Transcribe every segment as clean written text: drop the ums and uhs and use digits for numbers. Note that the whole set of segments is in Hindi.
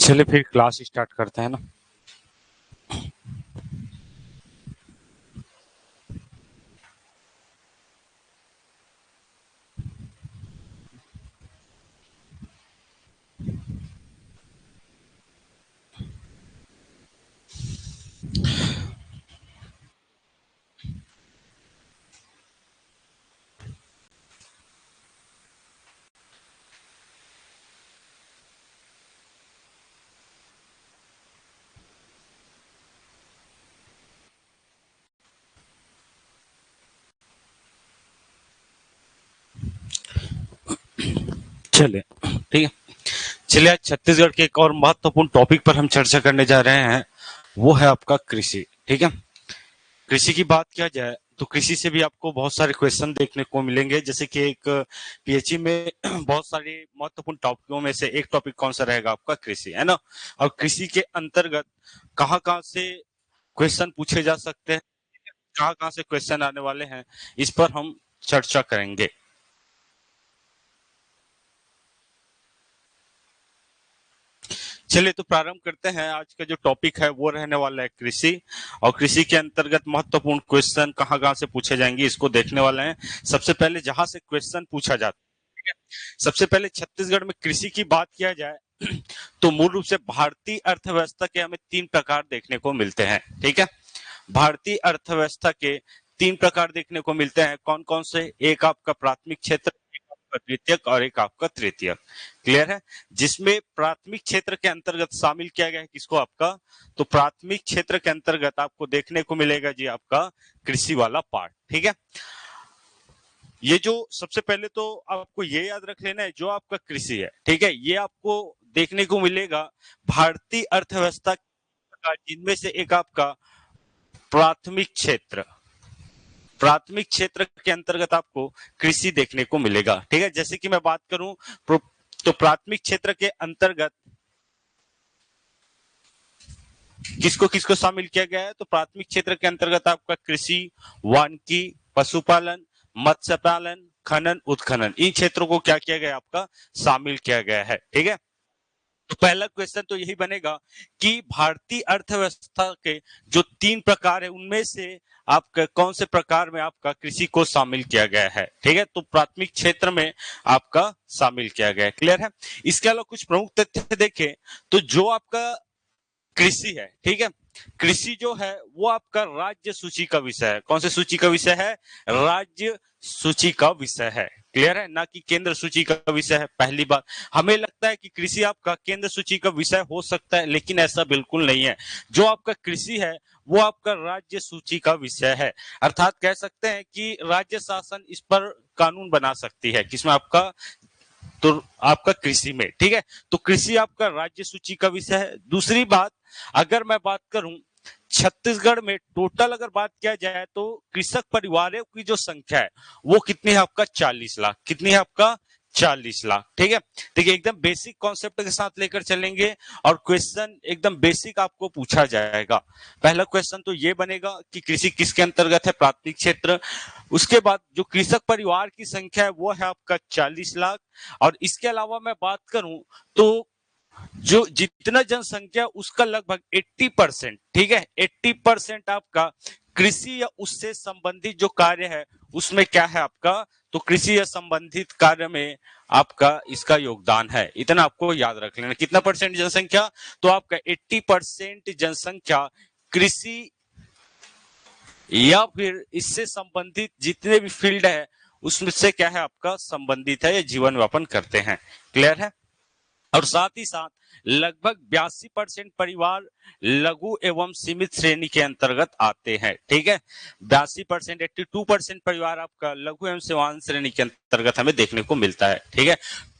चलिए फिर क्लास स्टार्ट करते हैं ना। चलिए ठीक है। चलिए आज छत्तीसगढ़ के एक और महत्वपूर्ण टॉपिक पर हम चर्चा करने जा रहे हैं, वो है आपका कृषि। ठीक है, कृषि की बात किया जाए तो कृषि से भी आपको बहुत सारे क्वेश्चन देखने को मिलेंगे। जैसे कि एक पीएचई में बहुत सारे महत्वपूर्ण टॉपिकों में से एक टॉपिक कौन सा रहेगा, आपका कृषि, है ना। और कृषि के अंतर्गत कहाँ कहाँ से क्वेश्चन पूछे जा सकते हैं, कहाँ कहाँ से क्वेश्चन आने वाले हैं, इस पर हम चर्चा करेंगे। चलिए तो प्रारंभ करते हैं। आज का जो टॉपिक है वो रहने वाला है कृषि, और कृषि के अंतर्गत महत्वपूर्ण क्वेश्चन कहाँ कहाँ से पूछे जाएंगे इसको देखने वाले हैं। सबसे पहले जहां से क्वेश्चन पूछा जाता है, ठीक है? सबसे पहले छत्तीसगढ़ में कृषि की बात किया जाए तो मूल रूप से भारतीय अर्थव्यवस्था के हमें तीन प्रकार देखने को मिलते हैं। ठीक है, भारतीय अर्थव्यवस्था के तीन प्रकार देखने को मिलते हैं। कौन कौन से? एक आपका प्राथमिक क्षेत्र, एक आपका द्वितीयक और एक आपका तृतीयक। क्लियर है? जिसमें प्राथमिक क्षेत्र के अंतर्गत शामिल किया गया है किसको? आपका तो प्राथमिक क्षेत्र के अंतर्गत आपको देखने को मिलेगा जी आपका कृषि वाला पार्ट। ठीक है, ये जो सबसे पहले तो आपको ये याद रख लेना है, जो आपका कृषि है, ठीक है, ये आपको देखने को मिलेगा भारतीय अर्थव्यवस्था का, जिनमें से एक आपका प्राथमिक क्षेत्र, प्राथमिक क्षेत्र के अंतर्गत आपको कृषि देखने को मिलेगा। ठीक है, जैसे कि मैं बात करूं तो प्राथमिक क्षेत्र के अंतर्गत किसको किसको शामिल किया गया है? तो प्राथमिक क्षेत्र के अंतर्गत आपका कृषि, वानिकी, पशुपालन, मत्स्य पालन, खनन, उत्खनन, इन क्षेत्रों को क्या किया गया? आपका शामिल किया गया है। ठीक है, तो पहला क्वेश्चन तो यही बनेगा कि भारतीय अर्थव्यवस्था के जो तीन प्रकार है उनमें से आपका कौन से प्रकार में आपका कृषि को शामिल किया गया है। ठीक है, तो प्राथमिक क्षेत्र में आपका शामिल किया गया है। क्लियर है? इसके अलावा कुछ प्रमुख तथ्य देखें तो जो आपका कृषि है, ठीक है, कृषि जो है वो आपका राज्य सूची का विषय है। कौन से सूची का विषय है? राज्य सूची का विषय है। क्लियर है? ना कि केंद्र सूची का विषय है। पहली बात, हमें लगता है कि कृषि आपका केंद्र सूची का विषय हो सकता है, लेकिन ऐसा बिल्कुल नहीं है। जो आपका कृषि है वो आपका राज्य सूची का विषय है। अर्थात कह सकते हैं कि राज्य शासन इस पर कानून बना सकती है। किसमें? आपका तो आपका कृषि में। ठीक है, तो कृषि आपका राज्य सूची का विषय है। दूसरी बात, अगर मैं बात करूं छत्तीसगढ़ में टोटल अगर बात किया जाए तो कृषक परिवारों की जो संख्या है वो कितनी है? आपका 40 लाख। कितनी है? आपका 40 लाख। ठीक है, देखिए एकदम बेसिक कॉन्सेप्ट के साथ लेकर चलेंगे और क्वेश्चन एकदम बेसिक आपको पूछा जाएगा। पहला क्वेश्चन तो ये बनेगा कि कृषि किसके अंतर्गत है? प्राथमिक क्षेत्र। उसके बाद जो कृषक परिवार की संख्या है वो है आपका 40 लाख। और इसके अलावा मैं बात करूं तो जो जितना जनसंख्या उसका लगभग 80%, ठीक है, 80% आपका कृषि या उससे संबंधित जो कार्य है उसमें क्या है आपका? तो कृषि या संबंधित कार्य में आपका इसका योगदान है। इतना आपको याद रख लेना। कितना परसेंट जनसंख्या? तो आपका 80% जनसंख्या कृषि या फिर इससे संबंधित जितने भी फील्ड है उसमें से क्या है? आपका संबंधित है या जीवन यापन करते हैं। क्लियर है? और साथ ही साथ लगभग 82% परिवार लघु एवं सीमित श्रेणी के अंतर्गत आते हैं। ठीक है, 82%, 82% परिवार आपका लघु एवं सीमांत श्रेणी के अंतर्गत हमें देखने को मिलता है। ठीक है,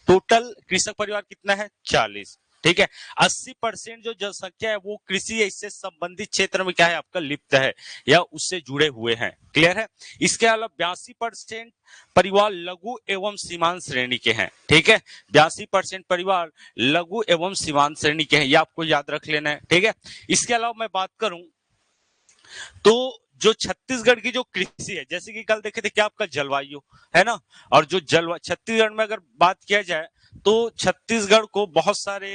टोटल कृषक परिवार कितना है? 40। ठीक है, 80% जो जनसंख्या है वो कृषि या इससे संबंधित क्षेत्र में क्या है? आपका लिप्त है या उससे जुड़े हुए हैं। क्लियर है? इसके अलावा 82% परिवार लघु एवं सीमांत श्रेणी के हैं। ठीक है, 82% परिवार लघु एवं सीमांत श्रेणी के हैं, ये आपको याद रख लेना है। ठीक है, इसके अलावा मैं बात करूं तो जो छत्तीसगढ़ की जो कृषि है, जैसे कि कल देखे थे क्या आपका जलवायु है ना, और जो छत्तीसगढ़ में अगर बात किया जाए तो छत्तीसगढ़ को बहुत सारे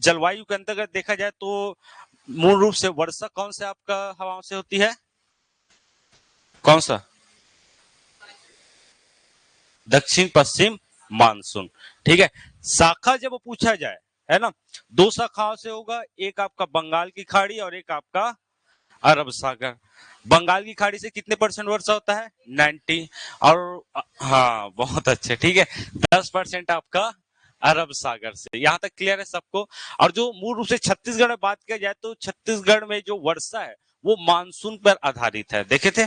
जलवायु के अंतर्गत देखा जाए तो मूल रूप से वर्षा कौन से आपका हवाओं से होती है? कौन सा? दक्षिण पश्चिम मानसून। ठीक है, शाखा जब पूछा जाए, है ना, दो शाखाओं से होगा, एक आपका बंगाल की खाड़ी और एक आपका अरब सागर। बंगाल की खाड़ी से कितने परसेंट वर्षा होता है? 90। और हाँ, बहुत अच्छे, ठीक है, 10% आपका अरब सागर से। यहां तक क्लियर है सबको? और जो मूल रूप से छत्तीसगढ़ में बात किया जाए तो छत्तीसगढ़ में जो वर्षा है वो मानसून पर आधारित है। देखे थे,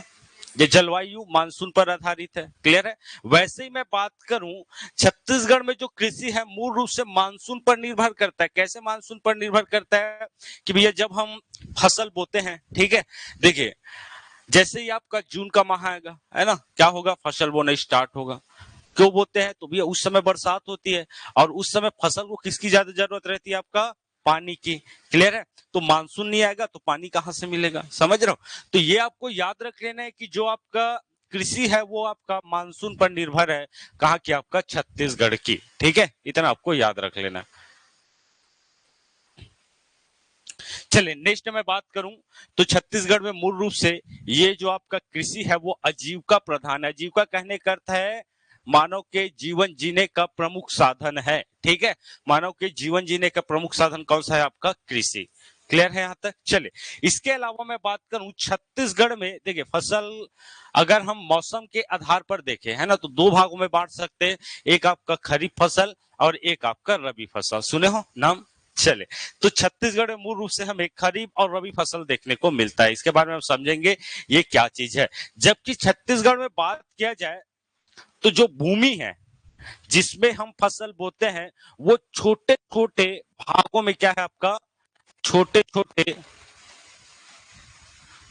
ये जलवायु मानसून पर आधारित है। क्लियर है? वैसे ही मैं बात करूं, छत्तीसगढ़ में जो कृषि है मूल रूप से मानसून पर निर्भर करता है। कैसे मानसून पर निर्भर करता है? कि भैया जब हम फसल बोते हैं, ठीक है, देखिए जैसे ही आपका जून का माह आएगा, है ना, क्या होगा? फसल बोना स्टार्ट होगा। क्यों बोते हैं? तो भैया उस समय बरसात होती है और उस समय फसल को किसकी ज्यादा जरूरत रहती है? आपका पानी की। क्लियर है? तो मानसून नहीं आएगा तो पानी कहां से मिलेगा? समझ रहे हो? तो ये आपको याद रख लेना है कि जो आपका कृषि है वो आपका मानसून पर निर्भर है। कहा कि आपका छत्तीसगढ़ की। ठीक है, इतना आपको याद रख लेना है। चलिए नेक्स्ट मैं बात करूं तो छत्तीसगढ़ में मूल रूप से ये जो आपका कृषि है वो आजीविका प्रधान है। आजीविका कहने का अर्थ है मानव के जीवन जीने का प्रमुख साधन है। ठीक है, मानव के जीवन जीने का प्रमुख साधन कौन सा है? आपका कृषि। क्लियर है यहां तक? चलिए, इसके अलावा मैं बात करूं छत्तीसगढ़ में, देखिए फसल अगर हम मौसम के आधार पर देखें, है ना, तो दो भागों में बांट सकते हैं। एक आपका खरीफ फसल और एक आपका रबी फसल। सुने हो नाम? चले, तो छत्तीसगढ़ में मूल रूप से हमें खरीफ और रबी फसल देखने को मिलता है। इसके बारे में हम समझेंगे ये क्या चीज है। जबकि छत्तीसगढ़ में बात किया जाए तो जो भूमि है जिसमें हम फसल बोते हैं वो छोटे छोटे भागों में क्या है? आपका छोटे छोटे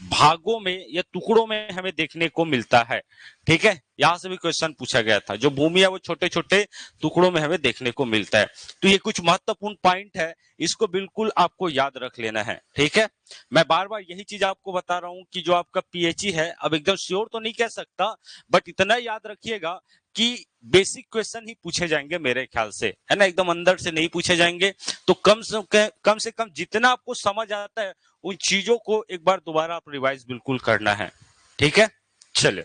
भागों में या टुकड़ों में हमें देखने को मिलता है। ठीक है, यहां से भी क्वेश्चन पूछा गया था। जो भूमि है वो छोटे छोटे टुकड़ों में हमें देखने को मिलता है। तो ये कुछ महत्वपूर्ण पॉइंट है, इसको बिल्कुल आपको याद रख लेना है। ठीक है, मैं बार बार यही चीज आपको बता रहा हूं कि जो आपका पीएचई है, अब एकदम श्योर तो नहीं कह सकता, बट इतना याद रखिएगा कि बेसिक क्वेश्चन ही पूछे जाएंगे मेरे ख्याल से, है ना, एकदम अंदर से नहीं पूछे जाएंगे। तो कम से कम जितना आपको समझ आता है उन चीजों को एक बार दोबारा आप रिवाइज बिल्कुल करना है। ठीक है, चलिए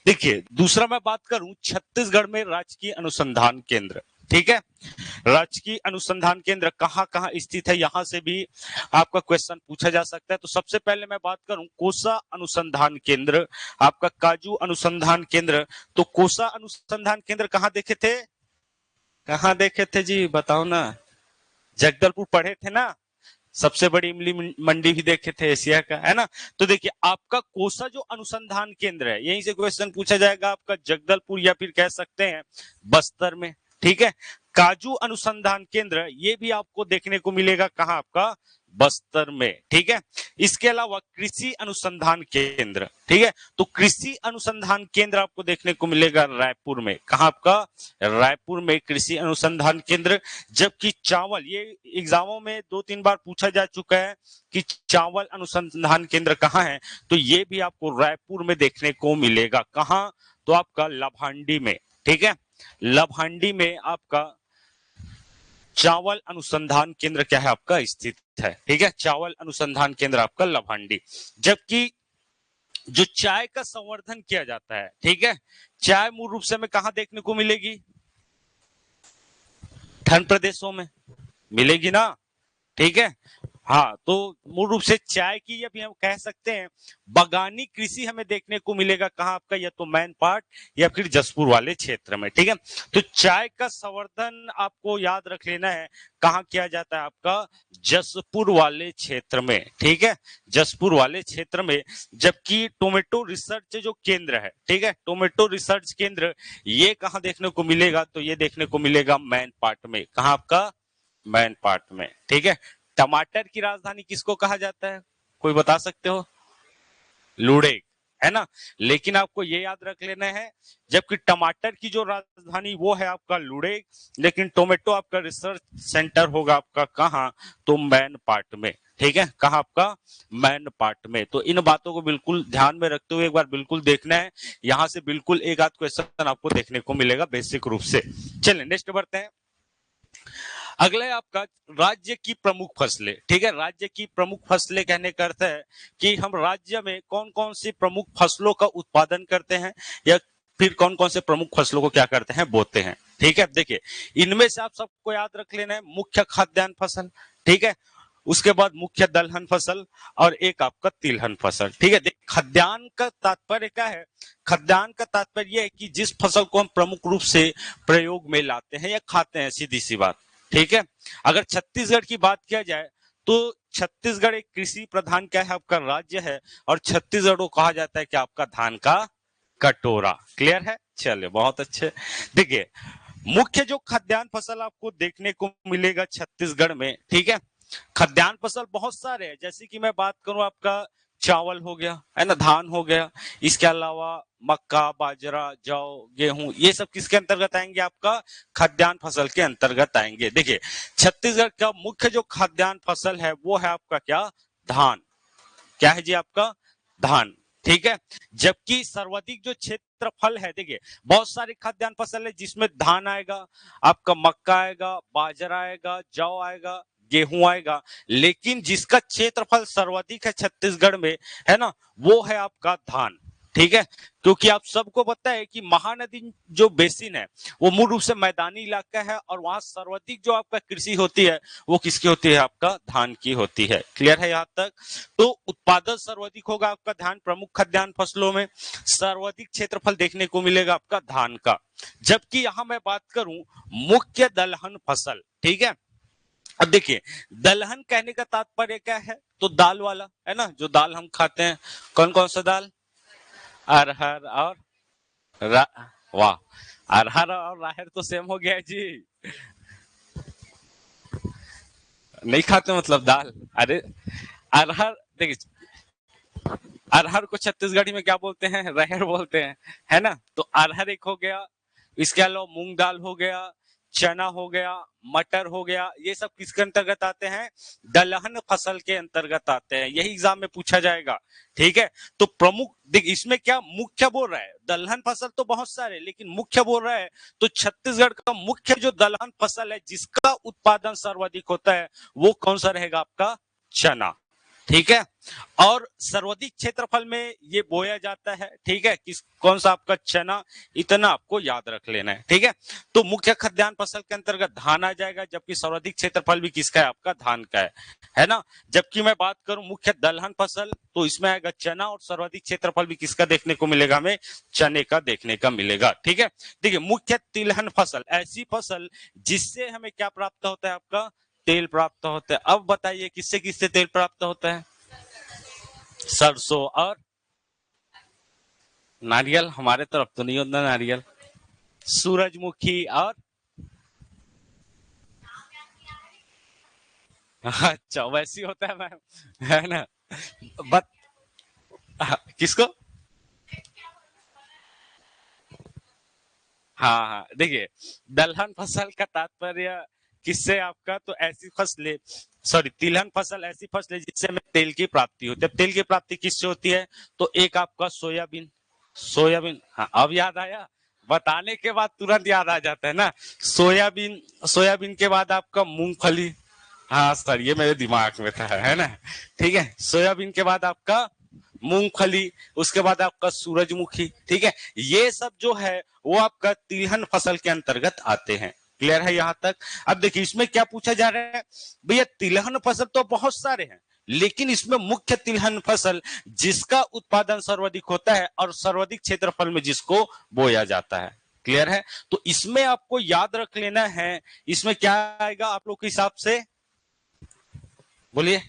देखिए, दूसरा मैं बात करूं छत्तीसगढ़ में राजकीय अनुसंधान केंद्र। ठीक है, राजकीय अनुसंधान केंद्र कहां कहां स्थित है, यहां से भी आपका क्वेश्चन पूछा जा सकता है। तो सबसे पहले मैं बात करूं कोसा अनुसंधान केंद्र, आपका काजू अनुसंधान केंद्र। तो कोसा अनुसंधान केंद्र कहां देखे थे? कहां देखे थे जी, बताओ ना। जगदलपुर पढ़े थे ना? सबसे बड़ी इमली मंडी भी देखे थे एशिया का, है ना। तो देखिए आपका कोसा जो अनुसंधान केंद्र है, यहीं से क्वेश्चन पूछा जाएगा आपका जगदलपुर या फिर कह सकते हैं बस्तर में। ठीक है, काजू अनुसंधान केंद्र ये भी आपको देखने को मिलेगा कहां? आपका बस्तर में। ठीक है, इसके अलावा कृषि अनुसंधान केंद्र, ठीक है, तो कृषि अनुसंधान केंद्र आपको देखने को मिलेगा रायपुर में। कहां? आपका रायपुर में कृषि अनुसंधान केंद्र। जबकि चावल, ये एग्जामों में 2-3 बार पूछा जा चुका है कि चावल अनुसंधान केंद्र कहां है, तो ये भी आपको रायपुर में देखने को मिलेगा। कहां? तो आपका लभांडी में। ठीक है, लभांडी में आपका चावल अनुसंधान केंद्र क्या है? आपका स्थित है। ठीक है, चावल अनुसंधान केंद्र आपका लभांडी। जबकि जो चाय का संवर्धन किया जाता है, ठीक है, चाय मूल रूप से हमें कहां देखने को मिलेगी? ठंड प्रदेशों में मिलेगी ना। ठीक है, हाँ, तो मूल रूप से चाय की या भी हम कह सकते हैं बागानी कृषि हमें देखने को मिलेगा कहां? आपका या तो मैन पार्ट या फिर जसपुर वाले क्षेत्र में। ठीक है, तो चाय का संवर्धन आपको याद रख लेना है कहां किया जाता है? आपका जसपुर वाले क्षेत्र में। ठीक है, जसपुर वाले क्षेत्र में। जबकि टोमेटो रिसर्च जो केंद्र है, ठीक है, टोमेटो रिसर्च केंद्र ये कहां देखने को मिलेगा? तो ये देखने को मिलेगा मैन पार्ट में। कहां? आपका मैन पार्ट में। ठीक है, टमाटर की राजधानी किसको कहा जाता है? कोई बता सकते हो? लुड़ेग, है ना। लेकिन आपको ये याद रख लेना है, जबकि टमाटर की जो राजधानी वो है आपका लुड़ेग, लेकिन टोमेटो आपका रिसर्च सेंटर होगा आपका कहां? तो मैन पार्ट में। ठीक है, कहा? आपका मैन पार्ट में। तो इन बातों को बिल्कुल ध्यान में रखते हुए एक बार बिल्कुल देखना है। यहां से बिल्कुल एक आध क्वेश्चन आपको देखने को मिलेगा बेसिक रूप से। चलिए नेक्स्ट बढ़ते हैं। अगला है आपका राज्य की प्रमुख फसलें। ठीक है, राज्य की प्रमुख फसलें कहने का अर्थ है कि हम राज्य में कौन कौन सी प्रमुख फसलों का उत्पादन करते हैं या फिर कौन कौन से प्रमुख फसलों को क्या करते हैं, बोते हैं। ठीक है, देखिए इनमें से आप सबको याद रख लेना है, मुख्य खाद्यान्न फसल, ठीक है, उसके बाद मुख्य दलहन फसल और एक आपका तिलहन फसल। ठीक है, खाद्यान्न का तात्पर्य क्या है? खाद्यान्न का तात्पर्य यह है कि जिस फसल को हम प्रमुख रूप से प्रयोग में लाते हैं या खाते हैं, सीधी सी बात। ठीक है, अगर छत्तीसगढ़ की बात किया जाए तो छत्तीसगढ़ एक कृषि प्रधान क्या है, आपका राज्य है, और छत्तीसगढ़ को कहा जाता है कि आपका धान का कटोरा। क्लियर है? चलिए, बहुत अच्छे। देखिए मुख्य जो खाद्यान्न फसल आपको देखने को मिलेगा छत्तीसगढ़ में, ठीक है, खाद्यान्न फसल बहुत सारे हैं। जैसे कि मैं बात करूं, आपका चावल हो गया, है ना, धान हो गया, इसके अलावा मक्का, बाजरा, जौ, गेहूं, ये सब किसके अंतर्गत आएंगे? आपका खाद्यान्न फसल के अंतर्गत आएंगे। देखिए छत्तीसगढ़ का मुख्य जो खाद्यान्न फसल है वो है आपका क्या? धान। क्या है जी? आपका धान। ठीक है, जबकि सर्वाधिक जो क्षेत्रफल है, देखिए बहुत सारे खाद्यान्न फसल है जिसमें धान आएगा, आपका मक्का आएगा, बाजरा आएगा, जौ आएगा, गेहूं आएगा, लेकिन जिसका क्षेत्रफल सर्वाधिक है छत्तीसगढ़ में, है ना, वो है आपका धान। ठीक है, क्योंकि आप सबको पता है कि महानदी जो बेसिन है वो मूल रूप से मैदानी इलाका है और वहां सर्वाधिक जो आपका कृषि होती है वो किसकी होती है? आपका धान की होती है। क्लियर है यहां तक? तो उत्पादन सर्वाधिक होगा आपका धान, प्रमुख खाद्यान्न फसलों में सर्वाधिक क्षेत्रफल देखने को मिलेगा आपका धान का। जबकि यहां मैं बात करूं मुख्य दलहन फसल, ठीक है, अब देखिए दलहन कहने का तात्पर्य क्या है? तो दाल वाला, है ना, जो दाल हम खाते हैं। कौन कौन सा दाल? अरहर और वाह, अरहर और राहर तो सेम हो गया जी। नहीं खाते मतलब दाल? अरे अरहर, देखिए अरहर को छत्तीसगढ़ी में क्या बोलते हैं? रहर बोलते हैं, है ना। तो अरहर एक हो गया, इसके अलावा मूंग दाल हो गया, चना हो गया, मटर हो गया, ये सब किसके अंतर्गत आते हैं? दलहन फसल के अंतर्गत आते हैं। यही एग्जाम में पूछा जाएगा। ठीक है, तो प्रमुख देख इसमें क्या मुख्य बोल रहा है? दलहन फसल तो बहुत सारे, लेकिन मुख्य बोल रहा है तो छत्तीसगढ़ का मुख्य जो दलहन फसल है जिसका उत्पादन सर्वाधिक होता है वो कौन सा रहेगा? आपका चना। ठीक है, और सर्वाधिक क्षेत्रफल में ये बोया जाता है। ठीक है, किस कौन सा? आपका चना। इतना आपको याद रख लेना है। ठीक है, तो मुख्य खाद्यान्न फसल के अंतर्गत धान आ जाएगा, जबकि सर्वाधिक क्षेत्रफल भी किसका है? आपका धान का है ना। जबकि मैं बात करूं मुख्य दलहन फसल तो इसमें आएगा चना, और सर्वाधिक क्षेत्रफल भी किसका देखने को मिलेगा? हमें चने का देखने का मिलेगा। ठीक है, देखिए मुख्य तिलहन फसल ऐसी फसल जिससे हमें क्या प्राप्त होता है? आपका तेल प्राप्त होता है। अब बताइए किससे किससे तेल प्राप्त होता है? सरसों और नारियल। हमारे तरफ तो नहीं होता नारियल। सूरजमुखी और अच्छा वैसी होता है मैम, है ना। बत किसको? हाँ हाँ, देखिए दलहन फसल का तात्पर्य किससे आपका? तो ऐसी फसलें, सॉरी तिलहन फसल ऐसी फसल है जिससे हमें तेल की प्राप्ति होती है। तेल की प्राप्ति किससे होती है? तो एक आपका सोयाबीन। सोयाबीन, हाँ अब याद आया, बताने के बाद तुरंत याद आ जाता है ना। सोयाबीन, सोयाबीन के बाद आपका मूंगफली। हाँ सर, ये मेरे दिमाग में था, है ना। ठीक है, सोयाबीन के बाद आपका मूंगफली, उसके बाद आपका सूरजमुखी। ठीक है, ये सब जो है वो आपका तिलहन फसल के अंतर्गत आते हैं। क्लियर है यहां तक? अब देखिए इसमें क्या पूछा जा रहा है, भैया तिलहन फसल तो बहुत सारे हैं, लेकिन इसमें मुख्य तिलहन फसल जिसका उत्पादन सर्वाधिक होता है और सर्वाधिक क्षेत्रफल में जिसको बोया जाता है। क्लियर है? तो इसमें आपको याद रख लेना है, इसमें क्या आएगा आप लोग के हिसाब से? बोलिए।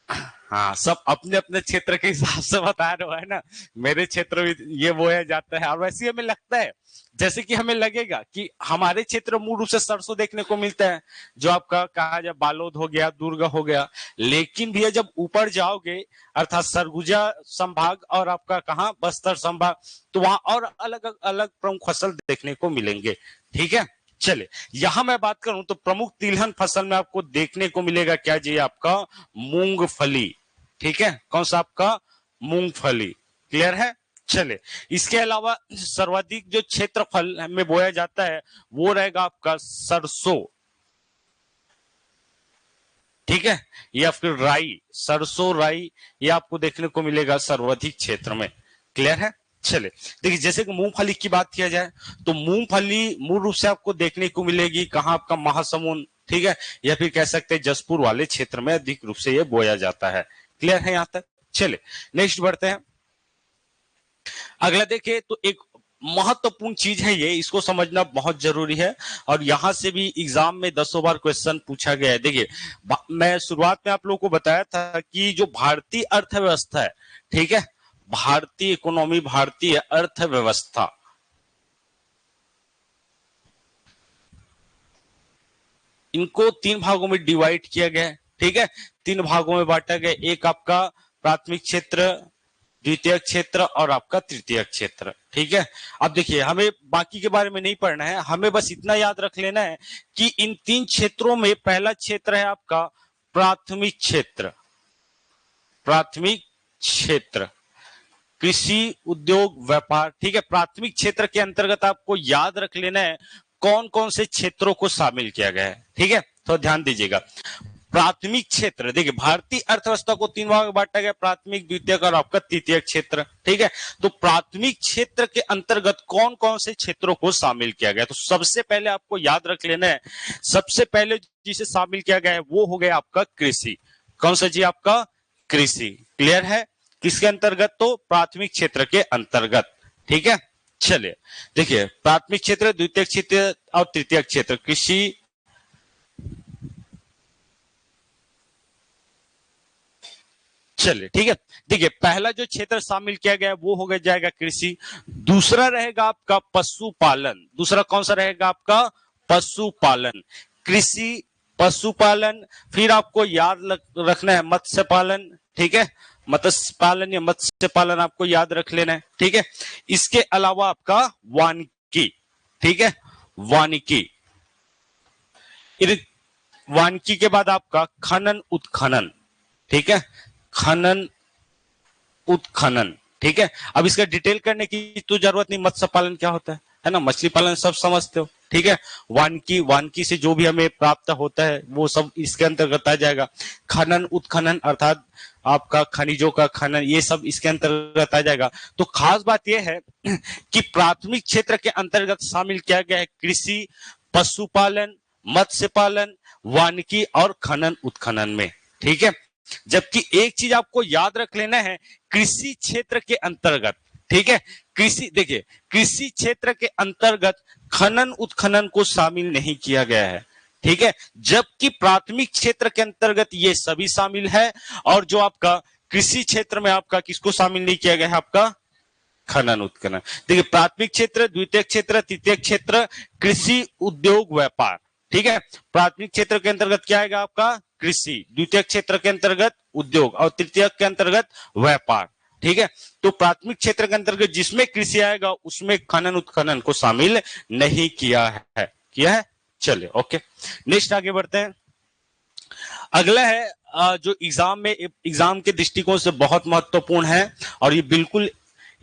हाँ, सब अपने अपने क्षेत्र के हिसाब से बता रहे हो, है ना। मेरे क्षेत्र में ये बोया जाता है, और वैसे हमें लगता है जैसे कि हमें लगेगा कि हमारे क्षेत्र मूल रूप से सरसों देखने को मिलता है, जो आपका कहा जाए बालोद हो गया, दुर्ग हो गया। लेकिन भैया जब ऊपर जाओगे अर्थात सरगुजा संभाग और आपका कहा बस्तर संभाग, तो वहां और अलग अलग प्रमुख फसल देखने को मिलेंगे। ठीक है, चले यहां मैं बात करूं तो प्रमुख तिलहन फसल में आपको देखने को मिलेगा क्या जी? आपका मूंगफली। ठीक है, कौन सा? आपका मूंगफली। क्लियर है? चले, इसके अलावा सर्वाधिक जो क्षेत्रफल में बोया जाता है वो रहेगा आपका सरसों, ठीक है, या फिर राई, सरसों राई, ये आपको देखने को मिलेगा सर्वाधिक क्षेत्र में। क्लियर है? चले, देखिए जैसे कि मूंगफली की बात किया जाए तो मूंगफली मूल रूप से आपको देखने को मिलेगी कहां, आपका महासमुंद, ठीक है, या फिर कह सकते हैं जसपुर वाले क्षेत्र में अधिक रूप से ये बोया जाता है। क्लियर है यहां तक? चले नेक्स्ट बढ़ते हैं। अगला देखिए तो एक महत्वपूर्ण चीज है ये, इसको समझना बहुत जरूरी है और यहां से भी एग्जाम में 10 बार क्वेश्चन पूछा गया है। देखिए मैं शुरुआत में आप लोगों को बताया था कि जो भारतीय अर्थव्यवस्था है, ठीक है, भारतीय इकोनॉमी, भारतीय अर्थव्यवस्था, इनको 3 भागों में डिवाइड किया गया है, ठीक है, 3 भागों में बांटा गया। एक आपका प्राथमिक क्षेत्र, द्वितीय क्षेत्र और आपका तृतीय क्षेत्र, ठीक है। अब देखिए हमें बाकी के बारे में नहीं पढ़ना है, हमें बस इतना याद रख लेना है कि इन 3 क्षेत्रों में पहला क्षेत्र है आपका प्राथमिक क्षेत्र, प्राथमिक क्षेत्र कृषि, उद्योग, व्यापार, ठीक है। प्राथमिक क्षेत्र के अंतर्गत आपको याद रख लेना है कौन कौन से क्षेत्रों को शामिल किया गया है, ठीक है, तो ध्यान दीजिएगा। प्राथमिक क्षेत्र, देखिए भारतीय अर्थव्यवस्था को 3 भाग में बांटा गया, प्राथमिक, द्वितीयक और आपका तृतीय क्षेत्र, ठीक है। तो प्राथमिक क्षेत्र के अंतर्गत कौन कौन से क्षेत्रों को शामिल किया गया, तो सबसे पहले आपको याद रख लेना है, सबसे पहले जिसे शामिल किया गया है वो हो गया आपका कृषि। कौन सा जी? आपका कृषि। क्लियर है? किसके अंतर्गत? तो प्राथमिक क्षेत्र के अंतर्गत, ठीक है। चलिए देखिए प्राथमिक क्षेत्र, द्वितीय क्षेत्र और तृतीय क्षेत्र, कृषि, चलिए ठीक है। देखिए पहला जो क्षेत्र शामिल किया गया वो हो गया जाएगा कृषि, दूसरा रहेगा आपका पशुपालन, दूसरा कौन सा रहेगा आपका? पशुपालन, कृषि, पशुपालन, फिर आपको याद रखना है मत्स्य पालन, ठीक है, मत्स्य पालन या मत्स्य पालन आपको याद रख लेना है, ठीक है। इसके अलावा आपका वानिकी, ठीक है, वानिकी, वानिकी के बाद आपका खनन उत्खनन, ठीक है, खनन उत्खनन, ठीक है। अब इसका डिटेल करने की तो जरूरत नहीं, मत्स्य पालन क्या होता है ना, मछली पालन सब समझते हो, ठीक है। वानिकी, वानिकी से जो भी हमें प्राप्त होता है वो सब इसके अंतर्गत आ जाएगा। खनन उत्खनन अर्थात आपका खनिजों का खनन, ये सब इसके अंतर्गत आ जाएगा। तो खास बात यह है कि प्राथमिक क्षेत्र के अंतर्गत शामिल किया गया है कृषि, पशुपालन, मत्स्य पालन, वानिकी और खनन उत्खनन में, ठीक है। जबकि एक चीज आपको याद रख लेना है, कृषि क्षेत्र के अंतर्गत, ठीक है, कृषि, देखिए कृषि क्षेत्र के अंतर्गत खनन उत्खनन को शामिल नहीं किया गया है, ठीक है, जबकि प्राथमिक क्षेत्र के अंतर्गत ये सभी शामिल है। और जो आपका कृषि क्षेत्र में आपका किसको शामिल नहीं किया गया है? आपका खनन उत्खनन। देखिए प्राथमिक क्षेत्र, द्वितीय क्षेत्र, तृतीय क्षेत्र, कृषि, उद्योग, व्यापार, ठीक है। प्राथमिक क्षेत्र के अंतर्गत क्या आएगा? आपका कृषि, द्वितीय क्षेत्र के अंतर्गत उद्योग और तृतीय के अंतर्गत व्यापार, ठीक है। तो प्राथमिक क्षेत्र के अंतर्गत जिसमें कृषि आएगा उसमें खनन उत्खनन को शामिल नहीं किया है, किया है। चलिए ओके, नेक्स्ट आगे बढ़ते हैं। अगला है जो एग्जाम के दृष्टिकोण से बहुत महत्वपूर्ण है और ये बिल्कुल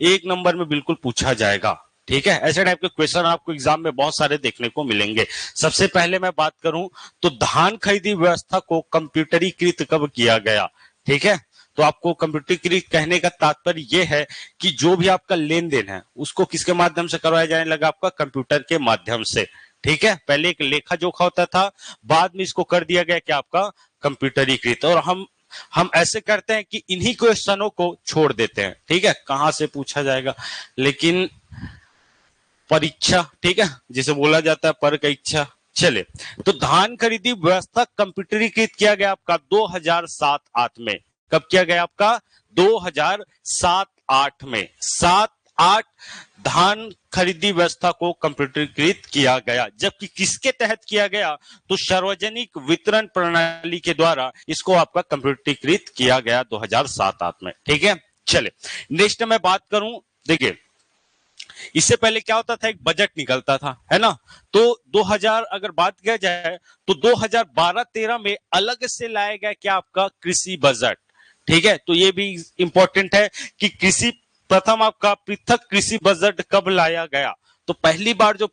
1 नंबर में बिल्कुल पूछा जाएगा, ठीक है। ऐसे टाइप के क्वेश्चन आपको एग्जाम में बहुत सारे देखने को मिलेंगे। सबसे पहले मैं बात करूं तो धान खरीदी व्यवस्था को कंप्यूटरीकृत कब किया गया, ठीक है। तो आपको कंप्यूटरीकृत कहने का तात्पर्य यह है कि जो भी आपका लेन देन है उसको किसके माध्यम से करवाया जाने लगा? आपका कंप्यूटर के माध्यम से, ठीक है। पहले एक लेखा जोखा होता था, बाद में इसको कर दिया गया कि आपका कंप्यूटरीकृत। और हम ऐसे करते हैं कि इन्हीं क्वेश्चनों को छोड़ देते हैं, ठीक है, कहां से पूछा जाएगा, लेकिन परीक्षा, ठीक है, जिसे बोला जाता है पर का इच्छा। चले तो धान खरीदी व्यवस्था कंप्यूटरीकृत किया गया आपका 2007-8 में। कब किया गया? आपका 2007-8 में, 7-8 धान खरीदी व्यवस्था को कंप्यूटरीकृत किया गया। जबकि किसके तहत किया गया? तो सार्वजनिक वितरण प्रणाली के द्वारा इसको आपका कंप्यूटरीकृत किया गया 2007-8 में, ठीक है। चले नेक्स्ट मैं बात करूं, देखिए इससे पहले क्या होता था, एक बजट निकलता था, है ना। तो 2000 अगर बात किया जाए तो 2012-13 में अलग से लाया गया क्या? आपका कृषि बजट, ठीक है। तो ये भी इंपॉर्टेंट है कि कृषि प्रथम आपका पृथक कृषि बजट कब लाया गया? तो पहली बार जो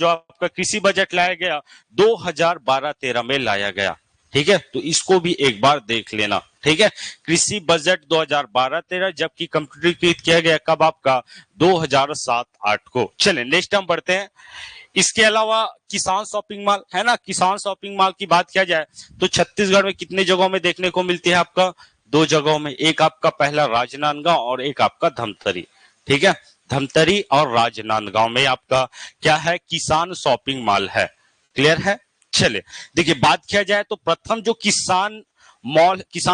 आपका कृषि बजट लाया गया 2012-13 में लाया गया। ठीक है, तो इसको भी एक बार देख लेना। ठीक है, कृषि बजट 2012-13, जबकि कंप्यूटरीकृत किया गया कब आपका 2007-8 को। चले नेक्स्ट हम बढ़ते हैं। इसके अलावा किसान शॉपिंग मॉल है ना, किसान शॉपिंग मॉल की बात किया जाए तो छत्तीसगढ़ में कितने जगहों में देखने को मिलती है? आपका 2 जगहों में, एक आपका पहला राजनांदगांव और एक आपका धमतरी। ठीक है, धमतरी और राजनांदगांव में आपका क्या है? किसान शॉपिंग मॉल है। क्लियर है? चले देखिए, बात किया जाए तो प्रथम जो किसान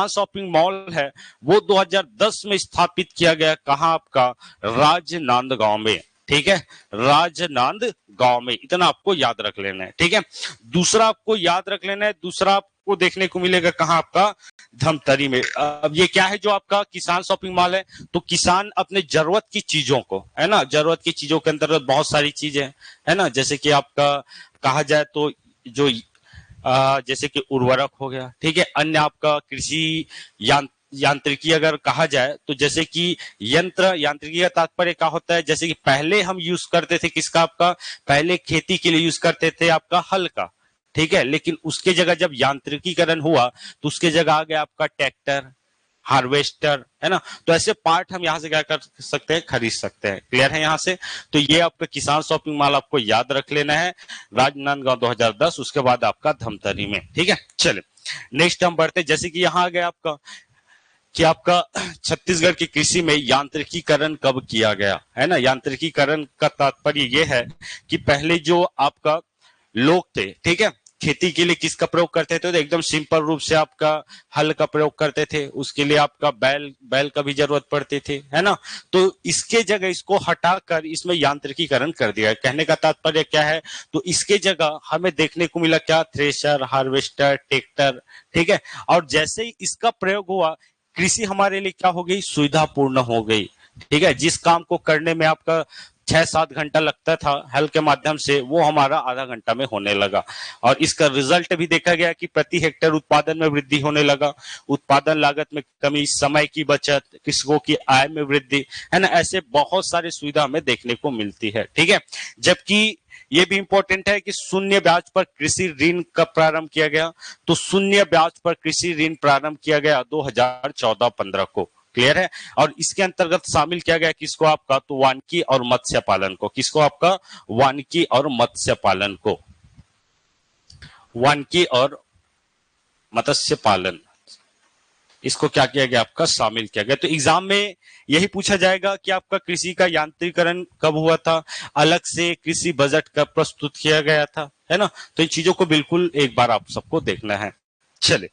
शॉपिंग मॉल है वो 2010 में स्थापित किया गया। कहां? आपका राजनांदगांव में। ठीक है, राजनांदगांव में, इतना आपको याद रख लेना है। ठीक है, दूसरा आपको याद रख लेना है, दूसरा आपको देखने को मिलेगा कहां? आपका धमतरी में। अब ये क्या है जो आपका किसान शॉपिंग मॉल है? तो किसान अपने जरूरत की चीजों को, है ना, जरूरत की चीजों के अंतर्गत बहुत सारी चीजें है ना, जैसे कि आपका कहा जाए तो जो जैसे कि उर्वरक हो गया। ठीक है, अन्य आपका कृषि यांत्रिकी अगर कहा जाए तो जैसे कि यांत्रिकी का तात्पर्य क्या होता है? जैसे कि पहले हम यूज करते थे किसका? आपका पहले खेती के लिए यूज करते थे आपका हल का। ठीक है, लेकिन उसके जगह जब यांत्रिकीकरण हुआ तो उसके जगह आ गया आपका ट्रैक्टर, हार्वेस्टर, है ना। तो ऐसे पार्ट हम यहाँ से क्या कर सकते हैं? खरीद सकते हैं। क्लियर है यहाँ से? तो ये आपका किसान शॉपिंग मॉल आपको याद रख लेना है, राजनांदगांव 2010, उसके बाद आपका धमतरी में। ठीक है, चले नेक्स्ट हम बढ़ते, जैसे कि यहाँ आ गया आपका कि आपका छत्तीसगढ़ की कृषि में यांत्रिकीकरण कब किया गया, है ना। यांत्रिकीकरण का तात्पर्य यह है कि पहले जो आपका लोग थे, ठीक है, खेती के लिए किसका प्रयोग करते थे? तो एकदम सिंपल रूप से आपका हल का प्रयोग करते थे, उसके लिए आपका बैल का भी जरूरत पड़ती थी, है ना। तो इसके जगह इसको हटाकर इसमें यांत्रिकीकरण कर दिया। कहने का तात्पर्य क्या है? तो इसके जगह हमें देखने को मिला क्या? Thresher, harvester, tractor. ठीक है, और जैसे ही इसका प्रयोग हुआ कृषि हमारे लिए क्या हो गई? सुविधापूर्ण हो गई। ठीक है, जिस काम को करने में आपका 6-7 घंटा लगता था हल के माध्यम से, वो हमारा आधा घंटा में होने लगा। और इसका रिजल्ट भी देखा गया कि प्रति हेक्टेयर उत्पादन में वृद्धि होने लगा, उत्पादन लागत में कमी, समय की बचत, कृषकों की आय में वृद्धि, है ना। ऐसे बहुत सारी सुविधा हमें देखने को मिलती है। ठीक है, जबकि ये भी इंपॉर्टेंट है कि शून्य ब्याज पर कृषि ऋण कब प्रारंभ किया गया? तो शून्य ब्याज पर कृषि ऋण प्रारंभ किया गया 2014-15 को। क्लियर है? और इसके अंतर्गत शामिल किया गया किसको? आपका तो वानिकी और मत्स्य पालन को। किसको? आपका वानिकी और मत्स्य पालन को। वानिकी और मत्स्य पालन, इसको क्या किया गया? आपका शामिल किया गया। तो एग्जाम में यही पूछा जाएगा कि आपका कृषि का यांत्रिकरण कब हुआ था, अलग से कृषि बजट कब प्रस्तुत किया गया था, है ना। तो इन चीजों को बिल्कुल एक बार आप सबको देखना है। चले